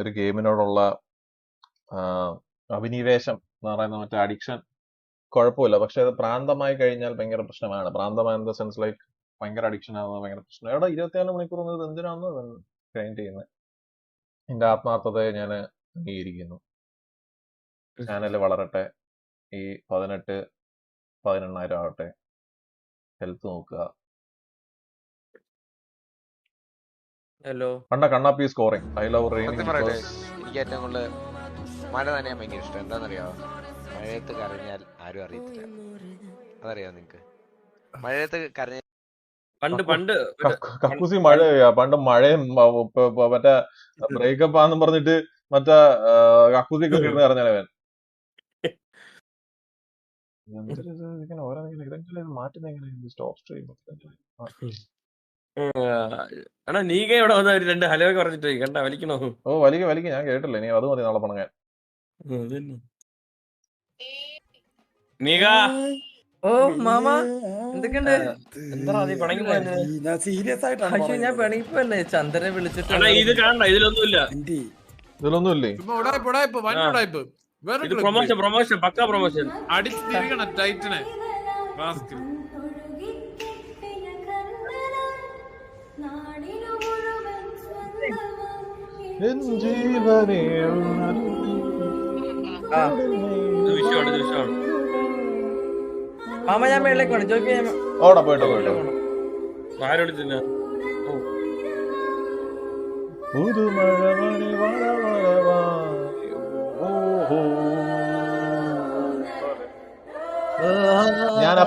ഒരു ഗെയിമിനോടുള്ള അഭിനിവേശം എന്ന് പറയുന്ന മറ്റേ addiction കുഴപ്പമില്ല, പക്ഷെ അത് പ്രാന്തമായി കഴിഞ്ഞാൽ ഭയങ്കര പ്രശ്നമാണ്. പ്രാന്തമായ ഇൻ ദ സെൻസ് ലൈക്ക് ഭയങ്കര അഡിക്ഷൻ ആവുന്നത് ഭയങ്കര പ്രശ്നം. എവിടെ 24 മണിക്കൂർ ഇത് എന്തിനാണ് ഗ്രൈൻഡ് ചെയ്യുന്നത്? എന്റെ ആത്മാർത്ഥതയെ ഞാൻ അംഗീകരിക്കുന്നു. ചാനൽ വളരട്ടെ. ഈ 18,000 ആവട്ടെ. ഹെൽത്ത് നോക്കുക. Hello Kannappi scoring. I love raining. എനിക്ക് ഏറ്റവും കൂടുതൽ മഴ നനയാൻ ഭയങ്കര ഇഷ്ടം. എന്താണെന്നറിയാമോ? മഴയത്ത് കരഞ്ഞാൽ ആരും അറിയത്തില്ല. അതറിയാമോ നിങ്ങക്ക്? മഴയത്ത് കരഞ്ഞ പണ്ട് കക്കൂസി മഴ പെയ്യാ. പണ്ട് മഴയും മറ്റേ ബ്രേക്കപ്പ് ആന്നും പറഞ്ഞിട്ട് മറ്റേ കക്കൂസിക്ക് ഇരുന്ന് കരഞ്ഞവൻ. നീക ഇവിടെ വന്ന ഒരു 2 ഹലോ പറഞ്ഞിട്ട് കണ്ട വലിക്കണോ? ഓ വലിക്കും. ഞാൻ കേട്ടില്ല. നീ അത് മതി നാളെ പണങ്ങാൻ. നീക ഓ മാമ എന്തൊക്കെയുണ്ട്? എന്താ നീ പണങ്ങി പോയത്? സീരിയസ് ആയിട്ടാണ് ഞാൻ പിണങ്ങിപ്പോന്നെ. ചന്ദ്രനെ വിളിച്ചിട്ട് ഇത് കാണണ്ട. ഇതിലൊന്നുമില്ല. ഇത് പ്രൊമോഷൻ പക്കാ പ്രൊമോഷൻ. അടിച്ചിരിക്കണം ടൈറ്റിനെ. മാമ ഞാൻ മേളിലേക്ക് വേണം ചോദിക്കാൻ. പോയിട്ടോ ആരോടില്ല. ഞാൻ ആ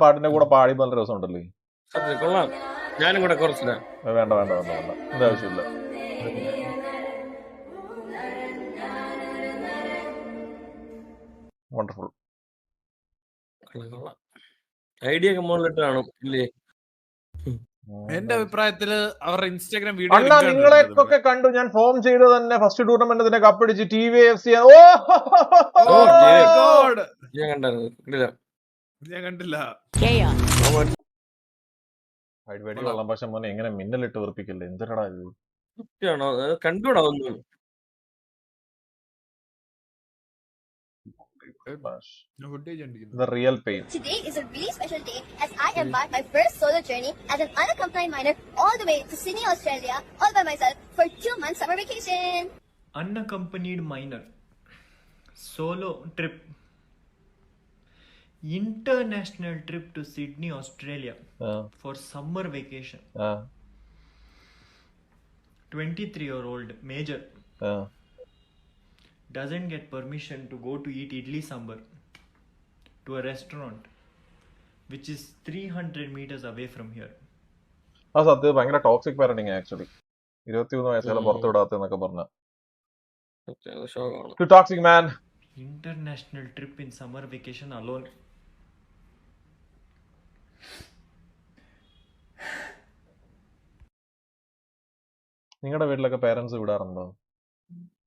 പാട്ടിന്റെ കൂടെ പാടി നല്ല രസമുണ്ടല്ലേ? കൊള്ളാം. ഞാനും കൂടെ കുറച്ചില്ല. വേണ്ട എന്താവശ്യമില്ല. വണ്ടർഫുൾ. ഐഡിയ ഒക്കെ മുകളിലിട്ട് കാണും ഇല്ലേ? എന്റെ അഭിപ്രായത്തില് അവരുടെ ഇൻസ്റ്റാഗ്രാം അണ്ണാ വീഡിയോ നിങ്ങളെയൊക്കെ കണ്ടു ഞാൻ ഫോം ചെയ്ത് തന്നെ ഫസ്റ്റ് ടൂർണമെന്റിന്റെ കപ്പടിച്ച് TVFC ഞാൻ കണ്ടായിരുന്നു. കണ്ടില്ല. ഞാൻ കണ്ടില്ല. വെടി വെള്ളം പക്ഷെ മോനെ എങ്ങനെ മിന്നലിട്ട് വെറുപ്പിക്കല്ലേ എന്തിനടാ ഇത് സത്യമാണോ? കണ്ടുകൂടാ ഒന്നും. The real pain. Today is a really special day as I embark my first solo journey as an unaccompanied minor all the way to Sydney, Australia, all by myself for 2 months summer vacation. Unaccompanied minor. Solo trip. International trip to Sydney, Australia for summer vacation. 23-year-old major doesn't get permission to go to eat idli sambar to a restaurant which is 300 meters away from here. ആ സത്യം ഭയങ്കര toxic parenting actually 23 വയസ്സുള്ള പുറത്തു വിടാത്തെന്നൊക്കെ പറഞ്ഞ toxic man. International trip in summer vacation alone. നിങ്ങളുടെ വീട്ടിലൊക്കെ parents വിടാറുണ്ടോ?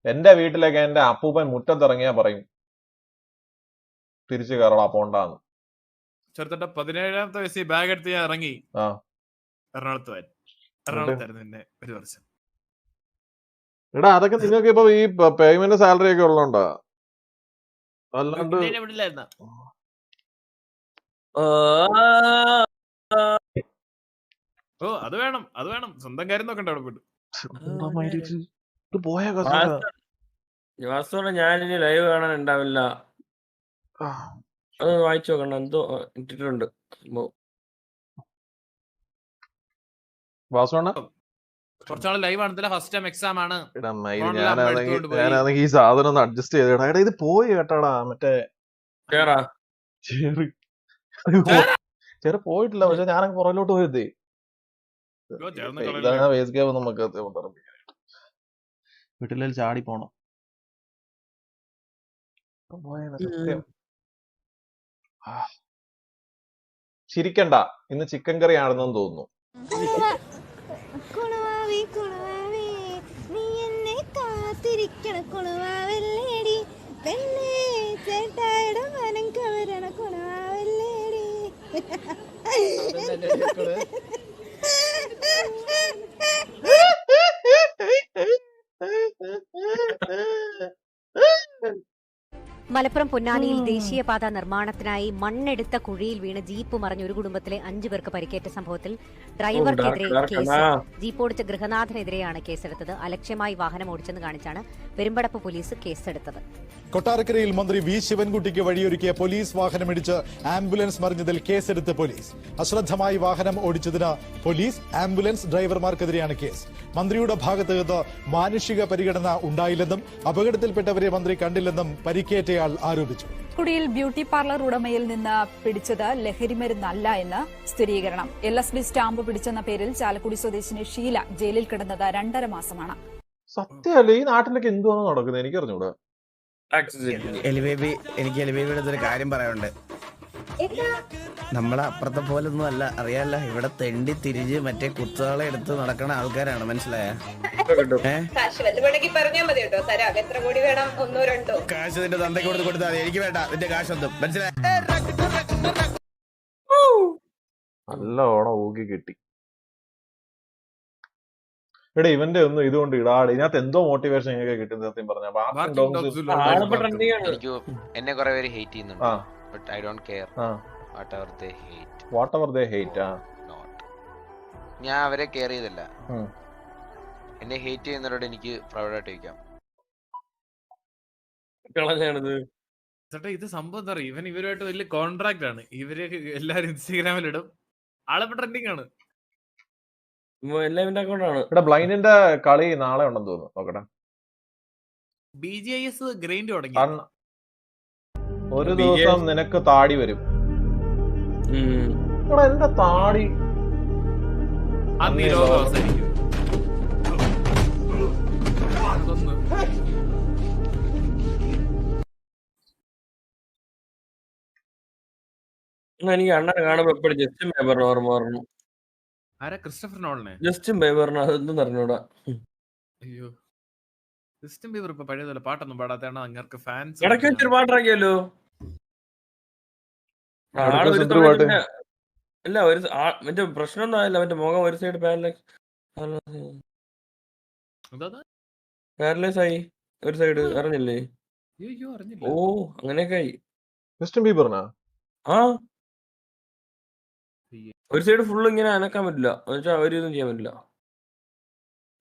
എന്റെ വീട്ടിലൊക്കെ എന്റെ അപ്പൂപ്പൻ മുറ്റത്തിറങ്ങിയാ പറയും തിരിച്ചു കയറടാ പോണ്ടാന്ന്. ചെറുത്തട്ട 17ാമത്തെ വയസ്സിൽ ബാഗ് എടുത്ത് ഞാൻ ഇറങ്ങി എറണാകുളത്തായിരുന്നു എന്നെ ഒരു വർഷം. എടാ അതൊക്കെ നിങ്ങൾക്ക് ഇപ്പൊ ഈ പേയ്മെന്റ് സാലറി ഒക്കെ ഉള്ളതുകൊണ്ടാ? അല്ലാണ്ട് അത് വേണം സ്വന്തം കാര്യം നോക്കണ്ട അവിടെ പോയിട്ട്. വാസ്തവ ഞാനിനി ലൈവ് കാണാൻ ഉണ്ടാവില്ല. അത് വായിച്ചു നോക്കണ്ട എന്തോ ഇട്ടിട്ടുണ്ട്. കുറച്ചാള് ലൈവ് ആണെന്നില്ല. ഫസ്റ്റ് ടൈം എക്സാം ആണ്. ഞാനാണെങ്കിൽ ഈ സാധനം ഒന്ന് അഡ്ജസ്റ്റ് ചെയ്തേടാ. എടാ ഇത് പോയി കേട്ടാടാ മറ്റേ ചെറു പോയിട്ടില്ല. പക്ഷെ ഞാനങ്ങ് പുറകിലോട്ട് പോയതേ. ഇതാണ് വേസ്റ്റ് ഗെയിം നമുക്ക് വീട്ടിൽ ചാടി പോണം. ചിരിക്കണ്ട, ഇന്ന് ചിക്കൻ കറി ആണെന്ന് തോന്നുന്നു. മലപ്പുറം പൊന്നാനിയിൽ ദേശീയപാത നിർമ്മാണത്തിനായി മണ്ണെടുത്ത കുഴിയിൽ വീണ് ജീപ്പ് മറിഞ്ഞ ഒരു കുടുംബത്തിലെ 5 പേർക്ക് പരിക്കേറ്റ സംഭവത്തിൽ ഡ്രൈവർക്കെതിരെ കേസ്. ജീപ്പ് ഓടിച്ച ഗൃഹനാഥനെതിരെയാണ് കേസെടുത്തത്. അലക്ഷ്യമായി വാഹനം ഓടിച്ചെന്ന് കാണിച്ചാണ് പെരുമ്പടപ്പ് പോലീസ് കേസെടുത്തത്. കൊട്ടാരക്കരയിൽ മന്ത്രി വി ശിവൻകുട്ടിക്ക് വഴിയൊരുക്കിയ പോലീസ് വാഹനമിടിച്ച് ആംബുലൻസ് മറിഞ്ഞതിൽ കേസെടുത്ത് പോലീസ്. അശ്രദ്ധമായി വാഹനം ഓടിച്ചതിന് പോലീസ്, ആംബുലൻസ് ഡ്രൈവർമാർക്കെതിരെയാണ് കേസ്. മന്ത്രിയുടെ ഭാഗത്ത് നിന്ന് മാനുഷിക പരിഗണന ഉണ്ടായില്ലെന്നും അപകടത്തിൽപ്പെട്ടവരെ മന്ത്രി കണ്ടില്ലെന്നും പരിക്കേറ്റയാൾ ആരോപിച്ചു. കുടിയിൽ ബ്യൂട്ടി പാർലർ ഉടമയിൽ നിന്ന് പിടിച്ചത് ലഹരിമരുന്നല്ല എന്ന് സ്ഥിരീകരണം. LSD സ്റ്റാമ്പ് പിടിച്ചെന്ന പേരിൽ ചാലക്കുടി സ്വദേശിനി ഷീല ജയിലിൽ കിടന്നത് 2.5 മാസമാണ്. സത്യമല്ലേ ഈ നാട്ടിലൊക്കെ എന്തുവാണ് നടക്കുന്നത് എനിക്കറിഞ്ഞൂടാ. എലിബേബി, എനിക്ക് എലിബേബിയുടെ ഒരു കാര്യം പറയാനുണ്ട്. നമ്മളെ അപ്പുറത്തെ പോലൊന്നും അല്ല, അറിയാല്ല. ഇവിടെ തെണ്ടി തിരിഞ്ഞ് മറ്റേ കുത്തുകളെ എടുത്ത് നടക്കണ ആൾക്കാരാണ്, മനസ്സിലായ? കാശ് നിന്റെ തന്തയ്ക്ക് കൊടുത്താൽ മതി, എനിക്ക് വേണ്ട നിന്റെ കാശൊന്നും, മനസ്സിലായ? നല്ല ഓണം ഊക്കി കിട്ടി. എടാ ഇവന്റെ ഒന്നും ഇതുകൊണ്ട് ഇടാട് ഇതിനകത്ത് എന്തോ മോട്ടിവേഷൻ ഇങ്ങനെ കിട്ടുന്ന സത്യം പറഞ്ഞ. എന്നെ കുറെ പേര് ഹേറ്റ് ചെയ്യുന്നുണ്ട്. But I don't care. Whatever they hate. Not. ഞാൻ അവരെ കെയർ ചെയ്തില്ല. എന്നെ ഹേറ്റ് ചെയ്യുന്നവരോട് എനിക്ക് പ്രൗഡായിട്ട് ചോദിക്കാം. ചേട്ടാ ഇത് സംഭവം എന്താ പറയുക, ഇവരുമായിട്ട് വലിയ കോൺട്രാക്ട് ആണ്. ഇവര് എല്ലാരും ഇൻസ്റ്റാഗ്രാമിലിടും. ആളിപ്പോ ട്രെൻഡിങ് ആണ്. ഇവിടെ ബ്ലൈൻഡിന്റെ കളി നാളെ ഉണ്ടെന്ന് തോന്നുന്നു. നോക്കട്ടെ. BGIS ഗ്രൈൻഡ് തുടങ്ങി. ഒരു ദിവസം നിനക്ക് താടി വരും. എന്റെ താടി എനിക്ക് അണ്ണനെ കാണുമ്പോ എപ്പോഴും ജസ്റ്റിൻ ബീബറിന് ഓർമ്മ പറഞ്ഞു. ആരാ? ക്രിസ്റ്റഫർ നോളനെ? ജസ്റ്റിൻ ബീബറിന് അതൊന്നും അറിഞ്ഞൂടാ. അയ്യോ, ജസ്റ്റിൻ ബീബർ ഇപ്പൊ പഴയതുപോലെ പാട്ടൊന്നും പാടാത്തതാണ് അങ്ങർക്ക് ഫാൻസ്. ഇടയ്ക്ക് വെച്ചൊരു പാട്ടിറക്കിയല്ലോ. അല്ല, ഒരു മറ്റേ പ്രശ്നമൊന്നും ആയില്ല. മറ്റേ മുഖം ഒരു സൈഡ് പാരലൈസ് ആയി, ഒരു സൈഡ് അറിഞ്ഞില്ലേ? ഓ, അങ്ങനെയൊക്കെ ആയി. ജസ്റ്റിൻ ബീബറിനാ? ആ, ഒരു സൈഡ് ഫുള്ള് ഇങ്ങനെ അനക്കാൻ പറ്റില്ല, എന്നുവെച്ചാൽ ഒരു ഇതും ചെയ്യാൻ പറ്റില്ല.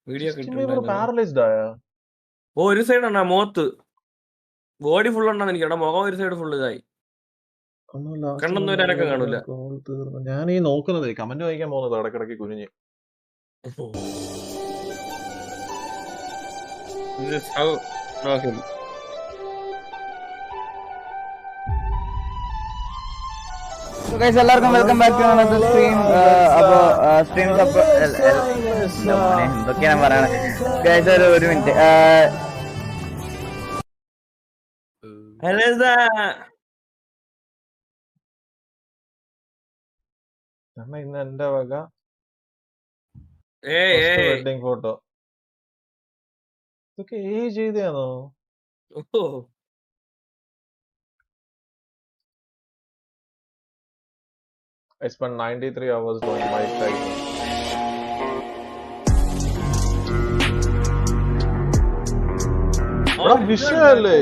വീഡിയോ പാരലൈസ്ഡ് ആയ? ഓ, ഒരു സൈഡ് ആണ് മുഖത്ത്, ബോഡി ഫുൾ ഉണ്ടെന്ന് എനിക്ക്. മുഖം ഒരു സൈഡ് ഫുൾ ഇതായി, കണ്ണൊന്നും ഒരു അനക്കം കാണൂല. ഞാൻ ഈ നോക്കുന്നത് കമന്റ് വായിക്കാൻ പോകുന്നത് ഇടക്കിടക്ക് കുനിഞ്ഞ്. എല്ലാവർക്കും welcome back to another stream. അപ്പോ സ്ട്രീം എന്തൊക്കെയാണ് പറയണത് ഗൈസ്? ഒരു മിനിറ്റ്. ഇന്ന് എന്റെ വക വെഡിങ് ഫോട്ടോ ഇതൊക്കെ ചെയ്താണോ? I spent 93 hours doing Mike Tyson. വിഷയല്ലേ?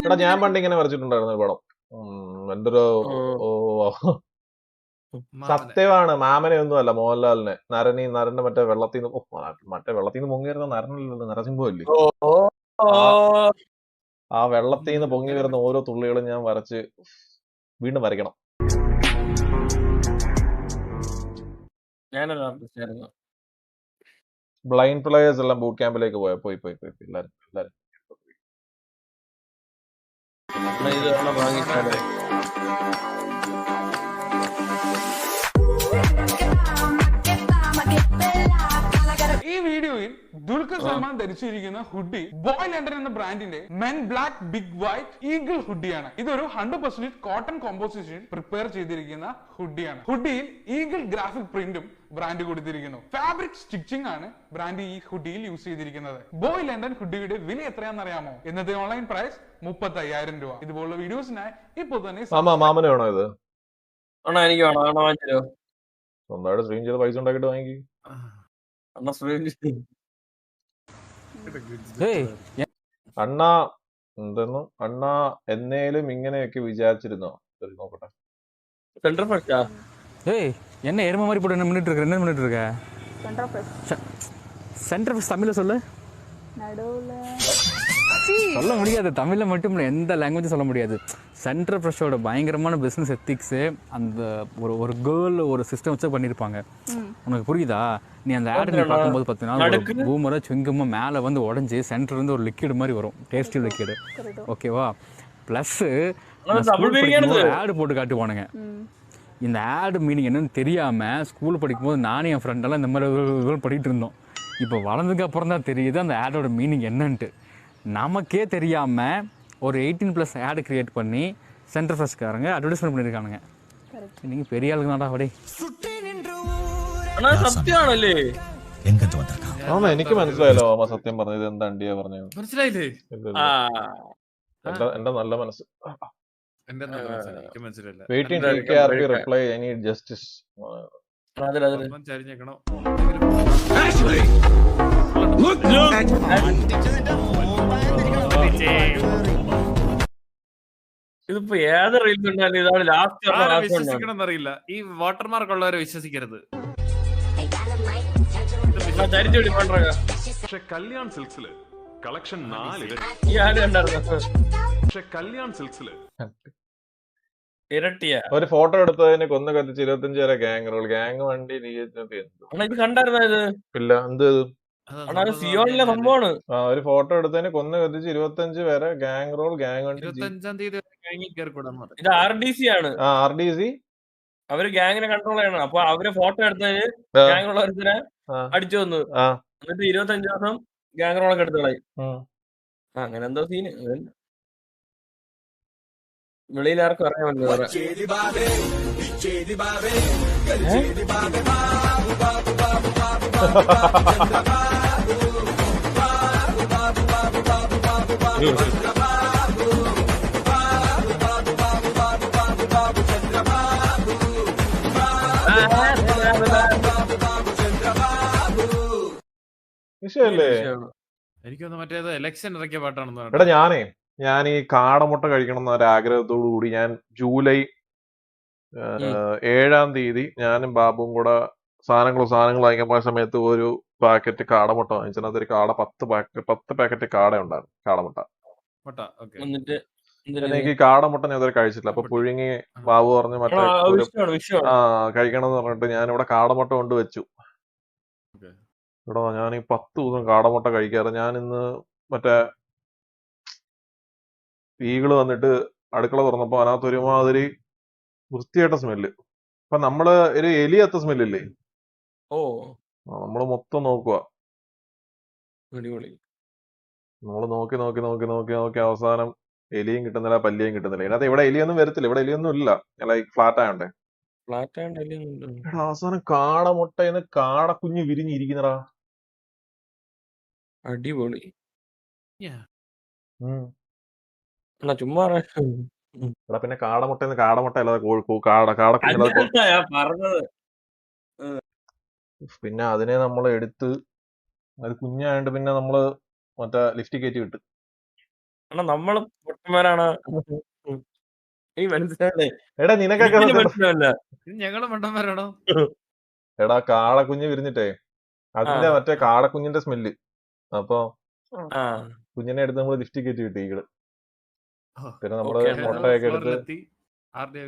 എടാ, ഞാൻ പണ്ട് ഇങ്ങനെ വരച്ചിട്ടുണ്ടായിരുന്നു പടം. എന്റെ ഒരു സത്യമാണ്. മാമനെ ഒന്നും അല്ല, മോഹൻലാലിനെ. നരന്റെ മറ്റേ വെള്ളത്തിൽ നിന്ന് പൊങ്ങി വരുന്ന നരനല്ലോ, നരസിംഹം അല്ലേ? ആ വെള്ളത്തിൽ നിന്ന് പൊങ്ങി വരുന്ന ഓരോ തുള്ളികളും ഞാൻ വരച്ച് വീണ്ടും വരയ്ക്കണം. ബ്ലൈൻഡ് പ്ലേയേഴ്സ് എല്ലാം ബൂട്ട് ക്യാമ്പിലേക്ക് പോയി എല്ലാരും ഈ വീഡിയോയിൽ ദുൽഖർ സൽമാൻ ധരിച്ചിരിക്കുന്ന ഹുഡി ബോയ് ലണ്ടൻ എന്ന ബ്രാൻഡിന്റെ men black big white eagle ഹുഡിയാണ്. ഇതൊരു 100% കോട്ടൺ കോമ്പോസിഷൻ പ്രിപ്പയർ ചെയ്തിരിക്കുന്ന ഹുഡിയാണ്. ഹുഡിയിൽ ഈഗിൾ ഗ്രാഫിക് പ്രിന്റും ബ്രാൻഡ് കൊടുത്തിരിക്കുന്നു. ഫാബ്രിക് സ്റ്റിച്ചിങ് ആണ് ബ്രാൻഡ് ഈ ഹുഡിയിൽ യൂസ് ചെയ്തിരിക്കുന്നത്. ബോയ് ലണ്ടൻ ഹുഡിയുടെ വില എത്രയാണെന്ന് അറിയാമോ? ഇന്നത്തെ ഓൺലൈൻ പ്രൈസ് 35,000 രൂപ. ഇതുപോലുള്ള വീഡിയോസിനായി ഇപ്പോൾ തന്നെ മാമന് വേണോ ഇത്? എനിക്ക് വേണം. സ്വന്തമായിട്ട് സ്ട്രീം ചെയ്ത് പൈസ ഉണ്ടാക്കിട്ട് വാങ്ങി. അണ്ണാ എന്തെന്നു അണ്ണാ എന്നേലും ഇങ്ങനെയൊക്കെ വിചാരിച്ചിരുന്നോ? നോക്കട്ടെ. என்ன எருமை மாதிரி போட்டு என்ன பண்ணிட்டு இருக்க? என்ன பண்ணிட்டு இருக்க? சென்டர் ஃபிஷ் தமிழ்ல சொல்லு. சொல்ல முடியாது, தமிழ்ல மட்டும் எந்த லாங்குவேஜும் சொல்ல முடியாது. சென்டர் ஃப்ரெஷ்ஷோட பயங்கரமான பிஸ்னஸ் எத்திக்ஸு, அந்த ஒரு கேர்ள் ஒரு சிஸ்டம் வச்சு பண்ணியிருப்பாங்க. உனக்கு புரியுதா? நீ அந்த ஆட் நீ பார்க்கும்போது பார்த்தீங்கன்னா பூமரை சுங்கமாக மேலே வந்து உடஞ்சி சென்டர் வந்து ஒரு லிக்விட் மாதிரி வரும், டேஸ்டி லிக்விடு. ஓகேவா? ப்ளஸ்ஸு ஆடு போட்டு காட்டுவானுங்க. இந்த ஆடு மீனிங் என்னன்னு தெரியாமல் ஸ்கூல் படிக்கும்போது நானும் என் ஃப்ரெண்டெல்லாம் இந்த மாதிரி படிக்கிட்டு இருந்தோம். இப்போ வளர்ந்ததுக்கு அப்புறம் தான் தெரியுது அந்த ஆடோட மீனிங் என்னன்ட்டு. நமக்கே தெரியாமல் ஒரு 18+ ஆடு கிரியேட் பண்ணி சென்டர் ஃப்ரெஷ்காரங்க அட்வர்டைஸ்மெண்ட் பண்ணியிருக்கானுங்க. நீங்கள் பெரிய ஆளுங்க தான்டா അവിടെ. സത്യമാണല്ലേ? എനിക്ക് മനസ്സിലായല്ലോ മാമ സത്യം പറഞ്ഞത്. എന്താ അണ്ടിയാ പറഞ്ഞത്? മനസ്സിലായില്ലേ? എന്റെ നല്ല മനസ്സ്. മനസ്സിലായില്ല. Waiting TKRP reply. I need justice. ഇതിപ്പോ ഏത് റീൽസ് ഉണ്ടായാലും ഇതാണ് ലാസ്റ്റ്. വിശ്വസിക്കണമെന്നറിയില്ല. ഈ വാട്ടർമാർക്ക് ഉള്ളവരെ വിശ്വസിക്കരുത്. പക്ഷെ കല്യാൺ സിൽക്സില് കളക്ഷൻ 4 കല്യാൺ സിൽക്സില് ഇരട്ടിയ ഒരു ഫോട്ടോ എടുത്തതിന് കൊന്നു കത്തിച്ച് 25 വരെ ഗാങ് വണ്ടി കണ്ടായിരുന്നത്? ഇല്ല, എന്ത് സിയോണിലെ സംഭവമാണ്. ഒരു ഫോട്ടോ എടുത്തതിന് കൊന്നു കത്തിച്ച് 25 വരെ ഗാങ് വണ്ടി. 25-ാം തീയതി ഇത് RDC ആണ്. RDC അവര് ഗാങ്ങിനെ കൺട്രോൾ ചെയ്യണം. അപ്പൊ അവര് ഫോട്ടോ എടുത്തതിന് ഗാങ്ങുള്ളവരെ അടിച്ചു വന്നു. എന്നിട്ട് 25 ദിവസം ഗാങ് റോളൊക്കെ എടുത്ത് കളയും. അങ്ങനെ എന്തോ സീന്. വെളിയിൽ ആർക്കും അറിയാൻ പറ്റില്ല. വിഷയല്ലേ? എനിക്കൊന്ന് മറ്റേത് ഇലക്ഷൻ ഇറക്കിയ പാട്ടാണെന്ന് പറഞ്ഞു. എടാ ഞാൻ ഈ കാടമുട്ട കഴിക്കണം എന്ന ഒരു ആഗ്രഹത്തോടു കൂടി ഞാൻ ജൂലൈ 7-ാം തീയതി ഞാനും ബാബുവും കൂടെ സാധനങ്ങൾ വാങ്ങിക്കാൻ പോയ സമയത്ത് ഒരു പാക്കറ്റ് കാടമുട്ട വാങ്ങിച്ചത്. അതൊരു 10 പാക്കറ്റ് കാട ഉണ്ടായിരുന്നു, കാടമുട്ട. എന്നിട്ട് എനിക്ക് കാടമുട്ട ഞാൻ ഇതുവരെ കഴിച്ചിട്ടില്ല. അപ്പൊ പുഴുങ്ങി ബാബു പറഞ്ഞു മറ്റേ കഴിക്കണം എന്ന് പറഞ്ഞിട്ട് ഞാനിവിടെ കാടമുട്ട കൊണ്ട് വെച്ചു. എടാ ഞാൻ ഈ 10 ദിവസം കാടമുട്ട കഴിക്കാറ്. ഞാൻ ഇന്ന് മറ്റേ ഈകള് വന്നിട്ട് അടുക്കള തുറന്നപ്പോ അതിനകത്ത് ഒരുമാതിരി വൃത്തിയായിട്ട സ്മെല്ല്. അപ്പൊ നമ്മള് ഒരു എലിയത്ത സ്മെല്ലില്ലേ, നമ്മള് മൊത്തം നോക്കുക. നമ്മള് നോക്കി അവസാനം എലിയും കിട്ടുന്നില്ല, പല്ലിയും കിട്ടുന്നില്ല. ഇതിനകത്ത് ഇവിടെ എലിയൊന്നും വരത്തില്ല, ഇവിടെ എലിയൊന്നും ഇല്ല, ലൈക്ക് ഫ്ലാറ്റ് ആയോണ്ടേ. എടാ അവസാനം കാടമുട്ടയിന്ന് കാടക്കുഞ്ഞ് വിരിഞ്ഞിരിക്കുന്നടാ. അടിപൊളി. ചുമ്മാ എടാ പിന്നെ കാടമുട്ടയിന്ന് കാടമുട്ട അല്ലാതെ കാടക്കുഞ്ഞല്ലാതെ പറഞ്ഞത്. പിന്നെ അതിനെ നമ്മൾ എടുത്ത് അത് കുഞ്ഞായോണ്ട് പിന്നെ നമ്മള് മറ്റേ ലിഫ്റ്റ് കയറ്റി വിട്ട്. നമ്മള് പൊട്ടന്മാരാണ്. മനസ്സിലായില്ലേ? എടാ നിനക്കൊക്കെ മനസ്സിലാവില്ല. ഞങ്ങള് മണ്ടന്മാരാണോ? എടാ കാടക്കുഞ്ഞ് വിരിഞ്ഞിട്ടേ അതിന്റെ മറ്റേ കാടക്കുഞ്ഞിന്റെ സ്മെല്ല്. അപ്പൊ കുഞ്ഞിനെ എടുത്ത് നമ്മള് ലിഫ്റ്റ് കയറ്റി വിട്ട് ഈകള്. പിന്നെ നമ്മള് മുട്ടയൊക്കെ എടുത്ത്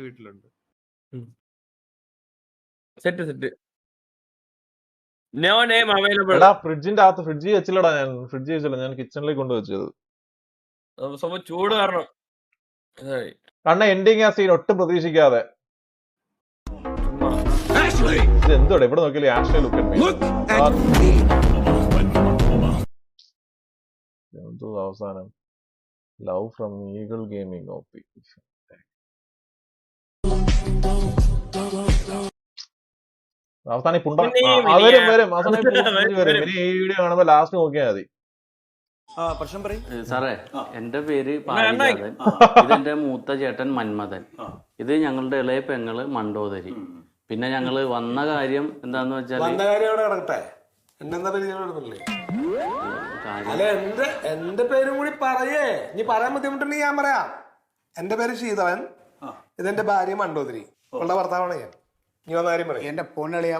വീട്ടിലുണ്ട്. Set no name available. എടാ ഫ്രിഡ്ജിന്റെ അകത്ത് ഫ്രിഡ്ജ് വെച്ചില്ലടാ, ഞാൻ കിച്ചണിലേക്ക് കൊണ്ടുവച്ചത്. ചൂട് കാരണം കണ്ണ എൻഡിങ് ആ സീൻ ഒട്ടും പ്രതീക്ഷിക്കാതെ. എന്തോടെ ഇവിടെ നോക്കിയാലും ആഷ്ലി ലുക്ക് എന്തോ അവസാനം love from eagle gaming OP. അവസാനം വരും അവസാനം ഈ വീഡിയോ കാണുമ്പോ ലാസ്റ്റ് നോക്കിയാൽ മതി. സാറേ എന്റെ പേര് പാരിജാതൻ, ഇതെന്റെ മൂത്ത ചേട്ടൻ മന്മഥൻ, ഇത് ഞങ്ങളുടെ ഇളയ പെങ്ങള് മണ്ടോദരി. പിന്നെ ഞങ്ങള് വന്ന കാര്യം എന്താന്ന് വെച്ചാല് എന്റെ പേരും കൂടി പറയേ. നീ പറയാൻ ബുദ്ധിമുട്ടുണ്ടെങ്കിൽ ഞാൻ പറയാം. എന്റെ പേര് ശീതവൻ, ഇതെന്റെ ഭാര്യ മണ്ടോദരി, അവളുടെ ഭർത്താവാണ് ഞാൻ. നീ വന്ന കാര്യം പറയാം. എന്റെ പൊന്നളിയാ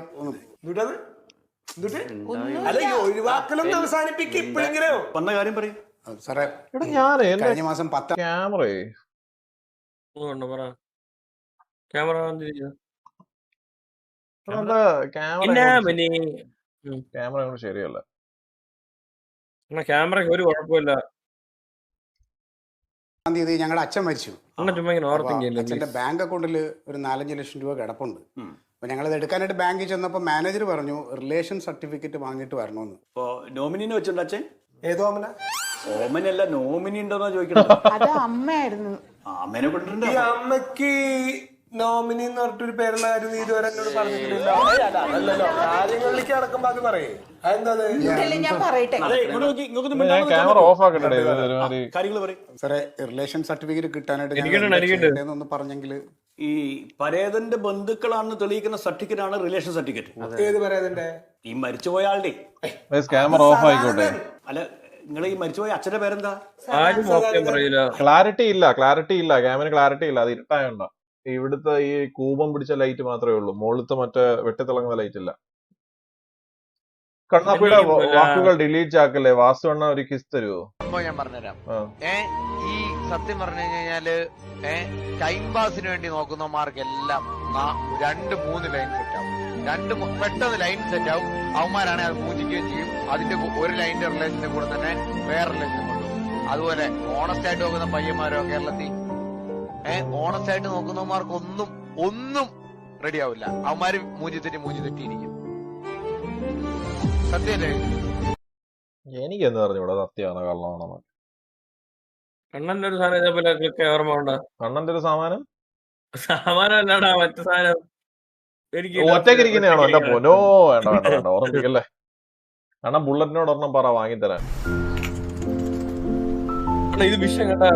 ഒഴിവാക്കലൊന്നും അവസാനിപ്പിക്കും. ഇപ്പോഴെങ്കിലോ വന്ന കാര്യം പറയും സാറേ. കഴിഞ്ഞ മാസം 10 ക്യാമറ ശരിയല്ല. ക്യാമറയ്ക്ക് ഒരു കുഴപ്പമില്ല. തീയതി ഞങ്ങളുടെ അച്ഛൻ മരിച്ചു. അച്ഛന്റെ ബാങ്ക് അക്കൗണ്ടിൽ ഒരു 4-5 ലക്ഷം രൂപ കിടപ്പുണ്ട്. അപ്പൊ ഞങ്ങൾ ഇത് എടുക്കാനായിട്ട് ബാങ്കിൽ ചെന്നപ്പോ മാനേജർ പറഞ്ഞു റിലേഷൻ സർട്ടിഫിക്കറ്റ് വാങ്ങിട്ട് വരണമെന്ന്. നോമിനിനെ വെച്ചിട്ടുണ്ട് അച്ഛൻ? ഏതോ ഓമന? ഓമനല്ല, നോമിനി ഉണ്ടോന്നാ ചോദിക്കുന്നത്. അത് അമ്മയായിരുന്നു. അമ്മേനെ കൊണ്ടിട്ടുണ്ട്. ഈ അമ്മക്ക് നോമിനി എന്ന് പറഞ്ഞിട്ടൊരു പേരുള്ള കാര്യം നീ ഇതുവരെ എന്നോട് പറഞ്ഞിട്ടില്ലല്ലോ. കാര്യങ്ങളിലേക്ക് അടക്കം ബാക്കി പറയേ. സാറേ റിലേഷൻ സർട്ടിഫിക്കറ്റ് കിട്ടാനായിട്ട് പറഞ്ഞെങ്കിൽ ഈ പരേതന്റെ ബന്ധുക്കളാണെന്ന് തെളിയിക്കുന്ന സർട്ടിഫിക്കറ്റ് ആണ് റിലേഷൻ സർട്ടിഫിക്കറ്റ്. ഏത് പരേതന്റെ? ഈ മരിച്ചുപോയ ആളുടെ. ക്യാമറ ഓഫ് ആയിക്കോട്ടെ. അല്ല നിങ്ങൾ ഈ മരിച്ചുപോയ അച്ഛന്റെ പേരെന്താ? ക്ലാരിറ്റി ഇല്ല, ക്യാമറ ക്ലാരിറ്റി ഇല്ല, അത് ഇരുട്ടായോണ്ടാ. ഇവിടുത്തെ ഈ കൂപം പിടിച്ച ലൈറ്റ് മാത്രമേ ഉള്ളൂ, മുകളിലത്തെ മറ്റേ വെട്ടിത്തിളങ്ങുന്ന ലൈറ്റ് ഇല്ല. കണ്ണാപ്പിയുടെ വാക്കുകൾ ഡിലീറ്റ് ആക്കല്ലേ. വാസു എണ്ണ ഒരു കിസ് തരുമോ? ഞാൻ പറഞ്ഞുതരാം. ഈ സത്യം പറഞ്ഞു കഴിഞ്ഞാല് ടൈം പാസിന് വേണ്ടി നോക്കുന്നവന്മാർക്കെല്ലാം 2-3 ലൈൻ സെറ്റ് ആവും. പെട്ടെന്ന് ലൈൻ സെറ്റ് ആവും. അവന്മാരാണെങ്കിൽ അത് പൂജിക്കുകയും ചെയ്യും. അതിന്റെ ഒരു ലൈനിന്റെ റിലേഷന്റെ കൂടെ തന്നെ വേറെ റിലേഷൻ കൊണ്ടുപോകും. അതുപോലെ ഓണസ്റ്റ് ആയിട്ട് നോക്കുന്ന പയ്യന്മാരോ കേരളത്തിൽ ഓണസ്റ്റ് ആയിട്ട് നോക്കുന്നവന്മാർക്ക് ഒന്നും റെഡി ആവില്ല. അവന്മാര് മൂഞ്ചി തെറ്റിയിരിക്കും. സത്യല്ലേ? എനിക്കെന്ന് പറഞ്ഞൂടാ സത്യമാണോ കള്ളമാണോ? അണ്ണന്റെ ഒരു സാധനം ഇതേപോലെ ക്ലിക്ക് ഓർമ്മ ഉണ്ടോ? അണ്ണന്റെ ഒരു സാമാനം സാമാനം അല്ലാടാ മറ്റു സാധനം. എനിക്ക് ഒറ്റയ്ക്ക് ഇരിക്കുന്നതാണോ? എന്റെ പൊന്നോ, വേണ്ട വേണ്ട വേണ്ട, ഓർമ്മിപ്പിക്കല്ലേ. അണ്ണൻ ബുള്ളറ്റിനോട് ഒരെണ്ണം പറ വാങ്ങിത്തരാൻ. ഇത് വിഷയം കേട്ടാ.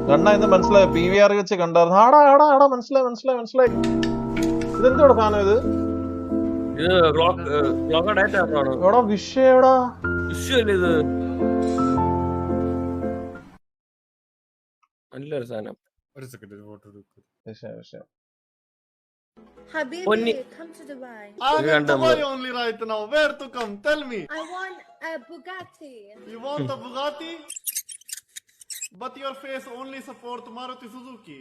കണ്ണ ഇന്ന് മനസ്സിലായി, PVR വെച്ച് കണ്ടായിരുന്നു. ആടാ ആടാ ആടാ, മനസ്സിലായി മനസ്സിലായി മനസ്സിലായി. ഇതെന്തോടെ സാധനം ഇത്? എടാ വിഷയടാ, വിഷയല്ലേ ഇത്? നല്ലൊരു സാധനം. ഒരു സെക്കൻഡ് ഫോട്ടോ എടുക്കും. വിഷയം വിഷയം. Habibi, come to Dubai. I'm in Dubai only right now. Where to come? Tell me. I want a Bugatti. You want a Bugatti? But your face only support Maruti Suzuki.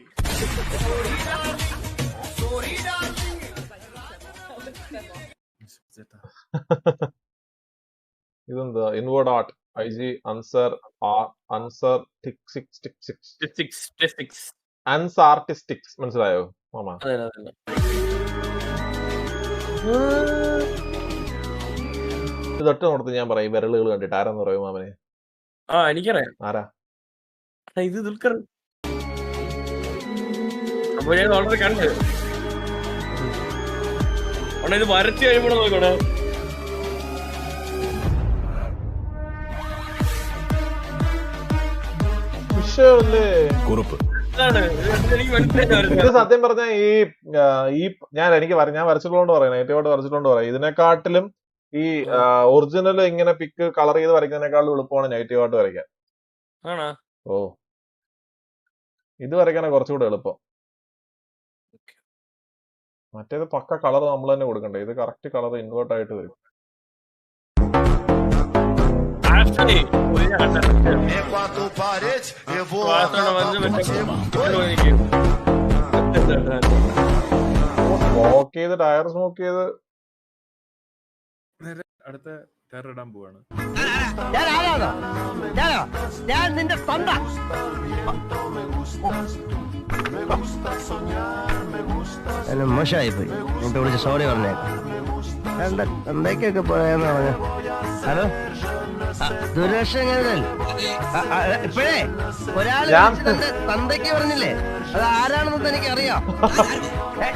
ഇതെന്താ? Inward art IG Ansar ആർട്ടിസ്റ്റിക്സ് മനസ്സിലായോ mama? ഇത് ഒറ്റ നോടത്ത് ഞാൻ പറയും, വിരലുകൾ കണ്ടിട്ട് ആരാന്ന് പറയും മാമനെ? എനിക്കറിയാം ആരാ ഇത്. ദുൽഖർ. അപ്പൊ ഞാൻ ഓൾറെഡി കണ്ട്. ഇത് വരച്ച് കഴിയുമ്പോൾ നോക്കണേ. വിഷയല്ലേ കുറിപ്പ്. ഇത് സത്യം പറഞ്ഞ ഈ ഞാൻ വരച്ചിട്ടുകൊണ്ട് പറയാം, നെഗറ്റീവായിട്ട് വരച്ചിട്ടുകൊണ്ട് പറയാം. ഇതിനെക്കാട്ടിലും ഈ ഒറിജിനൽ ഇങ്ങനെ പിക്ക് കളർ ചെയ്ത് വരയ്ക്കുന്നതിനേക്കാളും എളുപ്പമാണ് നെഗറ്റീവായിട്ട് വരയ്ക്കാൻ. ഓ, ഇത് വരയ്ക്കാനാ കുറച്ചുകൂടെ എളുപ്പം. മറ്റേത് പക്ക കളർ നമ്മൾ തന്നെ കൊടുക്കണ്ടേ, ഇത് കറക്റ്റ് കളർ ഇൻവേർട്ട് ആയിട്ട് വരും. സ്മോക്ക് ചെയ്ത് ടയർ സ്മോക്ക് ചെയ്ത് അടുത്ത ടയർ ഇടാൻ പോവാണ്. ഞാൻ നിന്റെ തന്ത. മോശമായി പോയി, നിന്റെ വിളിച്ച് സോറി പറഞ്ഞേക്കാം. എന്തൊക്കെയൊക്കെ പറയാന്ന് പറഞ്ഞു. ഹലോ ദുരക്ഷൻ ഇപ്പോഴേ ഒരാള് തന്തയ്ക്ക് പറഞ്ഞില്ലേ, അത് ആരാണെന്ന് എനിക്ക് അറിയാം.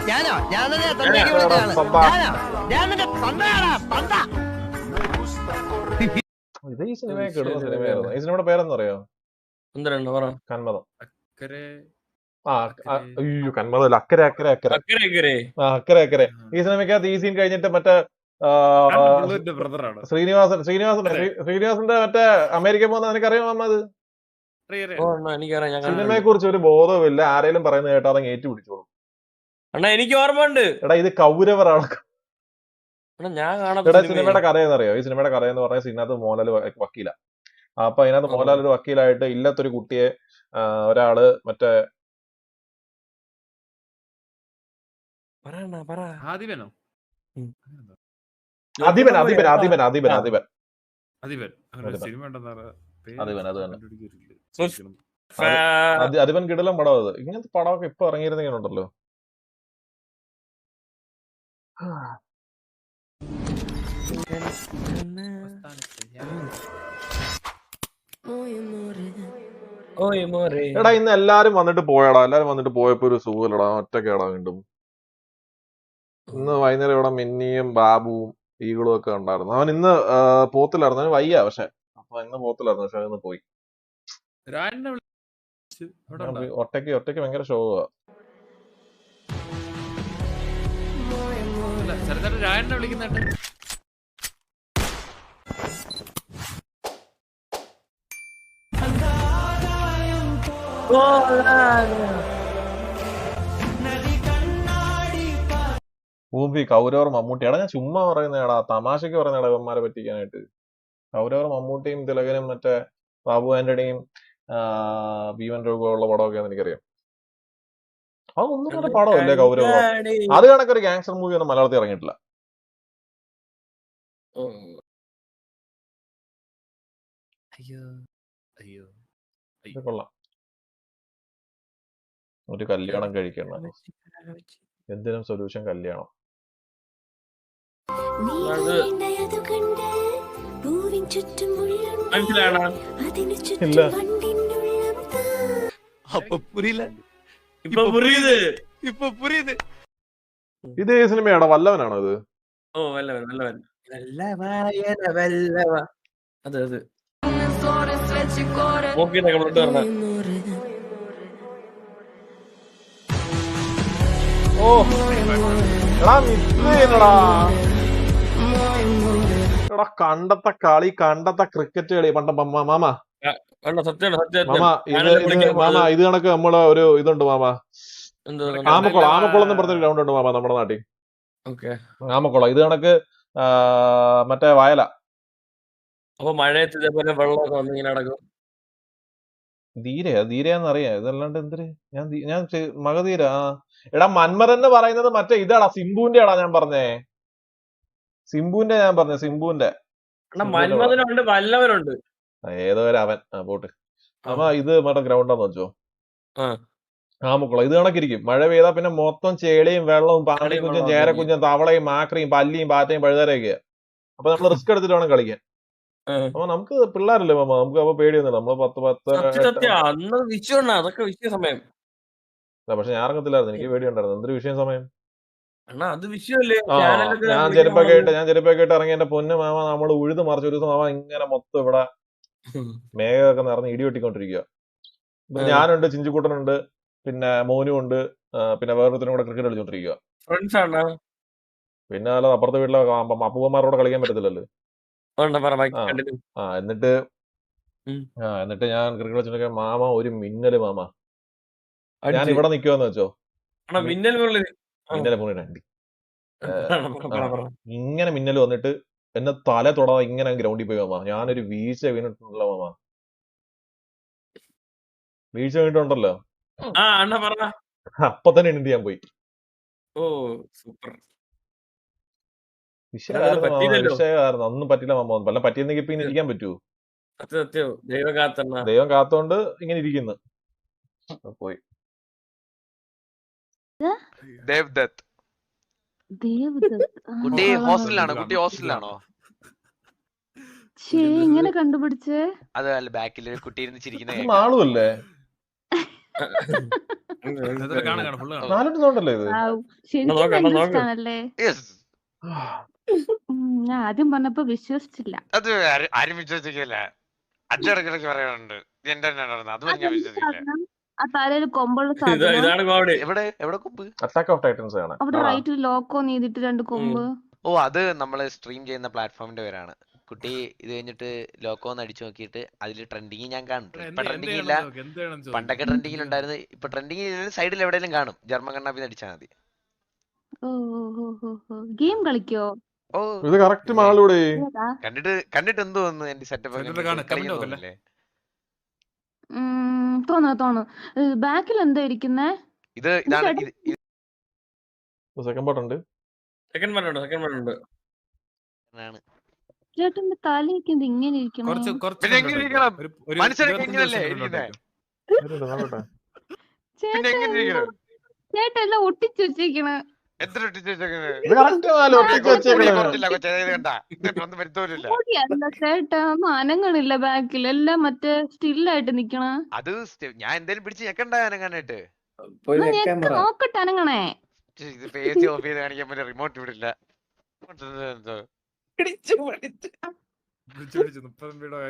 ഞാനോ? ഞാൻ തന്നെ തന്തയ്ക്ക് പറഞ്ഞ ആള്. ഞാൻ നിന്റെ തന്തയാടാ, തന്ത. ഇത് ഈ സിനിമയൊക്കെ ഇടുന്ന സിനിമയായിരുന്നു. ഈ സിനിമയുടെ പേരെന്ന് അറിയോ? കന്മദം. അയ്യോ കന്മദം, അക്കരെ അക്കരെ അക്കരെ അക്കരെ അക്കരെ. ഈ സിനിമയ്ക്കകത്ത് ഈ സീൻ കഴിഞ്ഞിട്ട് മറ്റേ ശ്രീനിവാസന്റെ മറ്റേ അമേരിക്ക പോകുന്ന നിനക്കറിയാമോ അത്? സിനിമയെ കുറിച്ച് ഒരു ബോധവുമില്ല, ആരെങ്കിലും പറയുന്നത് കേട്ടാ അതങ്ങ് ഏറ്റു പിടിച്ചോളൂ. എനിക്ക് ഓർമ്മയുണ്ട്. എടാ ഇത് കൗരവറാണ്. എടാ സിനിമയുടെ കഥയെന്ന് അറിയോ? ഈ സിനിമയുടെ കഥയെന്ന് പറഞ്ഞാൽ ഇതിനകത്ത് മോഹൻലാൽ വക്കീല. അപ്പൊ അതിനകത്ത് മോഹൻലാൽ ഒരു വക്കീലായിട്ട് ഇല്ലാത്തൊരു കുട്ടിയെ ഒരാള് മറ്റേ അധിപൻ കിടലം പടം. അത് ഇങ്ങനത്തെ പടമൊക്കെ ഇപ്പൊ ഇറങ്ങിയിരുന്നെങ്കിലുണ്ടല്ലോ. എടാ ഇന്ന് എല്ലാരും വന്നിട്ട് പോയടാ, എല്ലാരും വന്നിട്ട് പോയപ്പോ ഒരു സുഖമില്ലടാ, ഒറ്റക്കേടാ വീണ്ടും. ഇന്ന് വൈകുന്നേരം ഇവിടെ മിന്നിയും ബാബുവും ഈകളും ഒക്കെ ഉണ്ടായിരുന്നു. അവൻ ഇന്ന് പോത്തിലായിരുന്നു, അവന് വയ്യ പക്ഷെ. അപ്പൊ ഇന്ന് പോത്തിലായിരുന്നു, പക്ഷെ ഇന്ന് പോയി. ഒറ്റയ്ക്ക് ഭയങ്കര ഷോവാ. ഭൂമി കൗരവർ മമ്മൂട്ടി. എടാ ഞാൻ ചുമ്മാ പറയുന്നേടാ, തമാശക്ക് പറയുന്നേടാ ഇവന്മാരെ പറ്റിക്കാനായിട്ട്. കൗരവർ മമ്മൂട്ടിയും തിലകനും മറ്റേ ബാബു ആന്റണിയും ഭീമൻ രൂപമുള്ള പടമൊക്കെയാന്ന് എനിക്കറിയാം. അതൊന്നും നല്ല പടമല്ലേ കൗരവർ? അത് കണക്കൊരു ഗാങ്സ്റ്റർ മൂവി ഒന്നും മലയാളത്തിൽ ഇറങ്ങിയിട്ടില്ല. കൊള്ളാം. ഒരു കല്യാണം കഴിക്കണം, എന്തിനും സൊല്യൂഷൻ കല്യാണം. മനസ്സിലാണോ? ഇല്ല. അപ്പൊ പുരിയില്ല. ഇപ്പൊ പുരിയുത്. ഇപ്പൊ പുരിയുത്. ഇത് ഏത് സിനിമയാണോ? വല്ലവനാണോ ഇത്? ഓ വല്ലവൻ വല്ലവൻ. വല്ലവ. അതെ അതെ. നോക്കിയിട്ടൊക്കെ ബ്ലഡ് വരണ. ഓ എടാ മിസ് ചെയ്യണടാ. എടാ കണ്ടത്തെ കളി, കണ്ടത്തെ ക്രിക്കറ്റ് കളി പണ്ട മാമ. മാമ ഇത് കണക്ക് നമ്മള് ഒരു ഇതുണ്ട് മാമ. ആമക്കുളം എന്ന് പറഞ്ഞൊരു ഗ്രൗണ്ട് ഉണ്ട് മാമ നമ്മുടെ നാട്ടിൽ. ആമക്കുളം ഇത് കണക്ക് മറ്റേ വയല. അപ്പൊ മഴയത്ത് ഇതേപോലെ വെള്ളമൊക്കെ വന്ന് ഇങ്ങനെ നടക്കും. ധീരയാന്നറിയാം. ഇതല്ലാണ്ട് എന്തിന് ഞാൻ മകധീര. എടാ മന്മഥൻ എന്ന് പറയുന്നത് മറ്റേ ഇതാടാ, സിംബുവിന്റെ ആടാ ഞാൻ പറഞ്ഞേ. സിംബുവിന്റെ മന്മഥനുണ്ട് വല്ലവനുണ്ട്. ഏതോ ഒരു അവൻ പോട്ട്. അപ്പൊ ഇത് മറ്റേ ഗ്രൗണ്ടാന്ന് വെച്ചോ. ആമക്കുളം ഇത് കണക്കിരിക്കും. മഴ പെയ്താ പിന്നെ മൊത്തം ചേളിയും വെള്ളവും പാണിക്കുഞ്ഞും ചേരക്കുഞ്ഞും തവളയും മാക്രിയും പല്ലിയും പാറ്റയും പഴുതാരൊക്കെയാ. അപ്പൊ നമ്മൾ റിസ്ക് എടുത്തിട്ട് വേണം കളിക്കാൻ. അപ്പൊ നമുക്ക് പിള്ളേരല്ലേ മാമ, നമുക്ക് അപ്പൊ പേടിയൊന്നുമില്ല. നമ്മള് 10 അതൊക്കെ വിഷയ സമയം. പക്ഷെ ഞാൻ ഇറങ്ങത്തില്ലായിരുന്നു, എനിക്ക് പേടിയുണ്ടായിരുന്നു. എന്തൊരു വിഷയം സമയം. അത് വിഷയമല്ലേ. ഞാൻ ചെരുപ്പൊക്കെ ഇട്ട് ഇറങ്ങി എന്റെ പൊന്നു മാമ നമ്മള് ഉഴുത് മറിച്ച് ഒരു ദിവസം മാമ ഇങ്ങനെ മൊത്തം ഇവിടെ മേഘമൊക്കെ നിറഞ്ഞ് ഇടി വെട്ടിക്കൊണ്ടിരിക്കുക. ഞാനുണ്ട്, ചിഞ്ചുക്കുട്ടനുണ്ട്, പിന്നെ മോനും ഉണ്ട്, പിന്നെ വേറൊരുത്തരും കൂടെ ക്രിക്കറ്റ് കളിച്ചോണ്ടിരിക്കുക. പിന്നെ അല്ല അപ്പുറത്തെ വീട്ടിലെ അപ്പൂപ്പന്മാരോട് കളിക്കാൻ പറ്റത്തില്ലല്ലോ. എന്നിട്ട് ഞാൻ ക്രിക്കറ്റ് കളിച്ചോണ്ടിരിക്കുക. മാമ ഒരു മിന്നല് മാമ. ഞാൻ ഇവിടെ നിക്കുവാന്ന് വെച്ചോ, മിന്നല് പോണി ഇങ്ങനെ മിന്നല് വന്നിട്ട് എന്നെ തല തൊടാതെ ഇങ്ങനെ ഗ്രൗണ്ടിൽ പോയി മാമ. ഞാനൊരു വീഴ്ച വീണിട്ടുണ്ടല്ലോ മാമ. വീഴ്ച വീണിട്ടുണ്ടല്ലോ, അപ്പൊ തന്നെ എണീറ്റ് ഞാൻ പോയി. വിഷയമായിരുന്നു. ഒന്നും പറ്റില്ല മാമ. വല്ല പറ്റിയെന്നെങ്കിൽ ഇപ്പൊ ഇങ്ങനെ ഇരിക്കാൻ പറ്റുമോ? ദൈവം കാത്തോണ്ട് ഇങ്ങനെ ഇരിക്കുന്നു. പോയി ദേവ്ദത്ത്. കുട്ടി ഹോസ്റ്റലിലാണോ? ഇങ്ങനെ കണ്ടുപിടിച്ചേ? അത് അല്ല, ബാക്കിൽ കുട്ടി ഇരുന്ന് ചിരിക്കുന്ന ആളുമല്ലേ. ഞാൻ ആദ്യം പറഞ്ഞപ്പോ വിശ്വസിച്ചില്ല. അത് ആരും വിശ്വസിക്കില്ല. അച്ഛടക്കിടക്ക് പറയാനുണ്ട് എന്റെ അത് ഞാൻ വിശ്വസിക്കില്ല. ആ തലയിൽ കൊമ്പുള്ള അവിടെ റൈറ്റിൽ ലോക്കോ നീതിട്ട് 2 കൊമ്പ്. ഓ അത് നമ്മള് സ്ട്രീം ചെയ്യുന്ന പ്ലാറ്റ്ഫോമിന്റെ പേരാണ്. കുട്ടി ഇത് കഴിഞ്ഞിട്ട് ലോക്കോ ഒന്ന് അടിച്ചു നോക്കിയിട്ട് അതിൽ ട്രെൻഡിങ് ഞാൻ കാണും. ഇപ്പൊ ട്രെൻഡിങ് ഇല്ല, പണ്ടൊക്കെ ട്രെൻഡിങ്ങിൽ ഉണ്ടായിരുന്നു. ഇപ്പൊ ട്രെൻഡിങ് സൈഡിൽ എവിടെയെങ്കിലും കാണും. ജർമ്മൻ കണ്ണാപ്പി അടിച്ചാൽ മതി. ഗെയിം കളിക്കോ? ഓ ഇത് കറക്റ്റ് മാളൂടെ. കണ്ടിട്ട് എന്തോ തോന്നുന്നു എന്റെ സെറ്റപ്പ്. തോന്നു ബാക്കിൽ എന്താ ഇരിക്കുന്നേ? ഇതാണ് സെക്കൻഡ് പാർട്ട് ഉണ്ട്. ചേട്ടന്റെ തലയൊക്കെ എന്താ ഇങ്ങനെ ഇരിക്കണം? ചേട്ടൻ എല്ലാം ഒട്ടിച്ചു വെച്ചേക്കണ. ചേട്ടാ അനങ്ങളില്ല, ബാക്കിൽ എല്ലാം മറ്റേ സ്റ്റില്ലായിട്ട് നിക്കണ. അത് ഞാൻ എന്തേലും പിടിച്ച് ഞെക്കണ്ട അനങ്ങാനായിട്ട്. നോക്കട്ടെ അനങ്ങണേ. റിമോട്ട് വിടില്ല.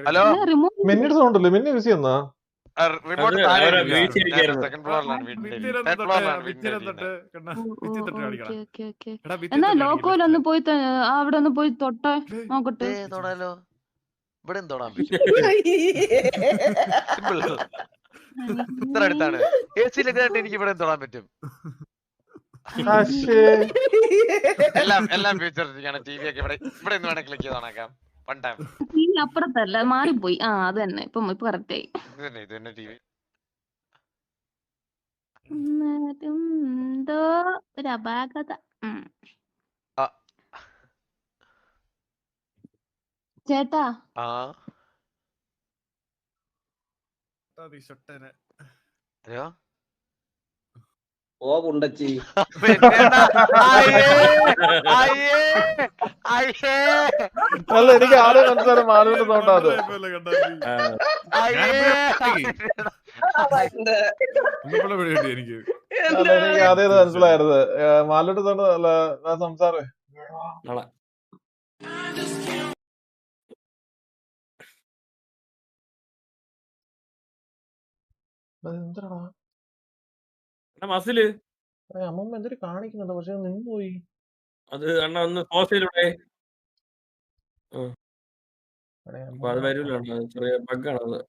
ഹലോ, മിന്നിട്ട് സൗണ്ട് അല്ലേ? മിന്നി യൂസ് ചെയ്യുന്ന എന്നാ ലോക്കോലൊന്ന് പോയി അവിടെ ഒന്ന് പോയി തൊട്ടെ നോക്കട്ടെ. തൊടാലോ, ഇവിടെ തൊടാൻ ഇത്ര അടുത്താണ്. എസിയിലൊക്കെ എനിക്ക് ഇവിടെ തൊടാൻ പറ്റും. എല്ലാം ഫീച്ചർ ടി വി ഒക്കെ ഇവിടെ നിന്ന് വേണേ ക്ലിക്ക് ചെയ്ത് നോക്കാം. അപ്പുറത്തല്ല, മാറിപ്പോയി. അത് തന്നെ ഇപ്പൊ കറക്റ്റ് ആയി. എന്തോ ഒരു അപാകത. ചേട്ടാ ഹലോ, ഓ കുണ്ടച്ചി അല്ല എനിക്ക് ആദ്യം മനസ്സിലായത് മാലുവിന്റെ സൗണ്ടാ അത്. എനിക്ക് അല്ല എനിക്ക് ആദ്യം ഇത് മനസ്സിലായത് മാലുവിന്റെ സൗണ്ട് അല്ല സംസാരേ. എന്താടാ മസില് അമ്മമ്മ എന്തൊരു കാണിക്കുന്നുണ്ട്, പക്ഷെ നിന്ന് പോയി. അത് അണ്ണ ഒന്ന് പോസ്റ്റയിലൂടെ അത് വരൂല, ചെറിയ ബഗ്ഗാണ് അത്.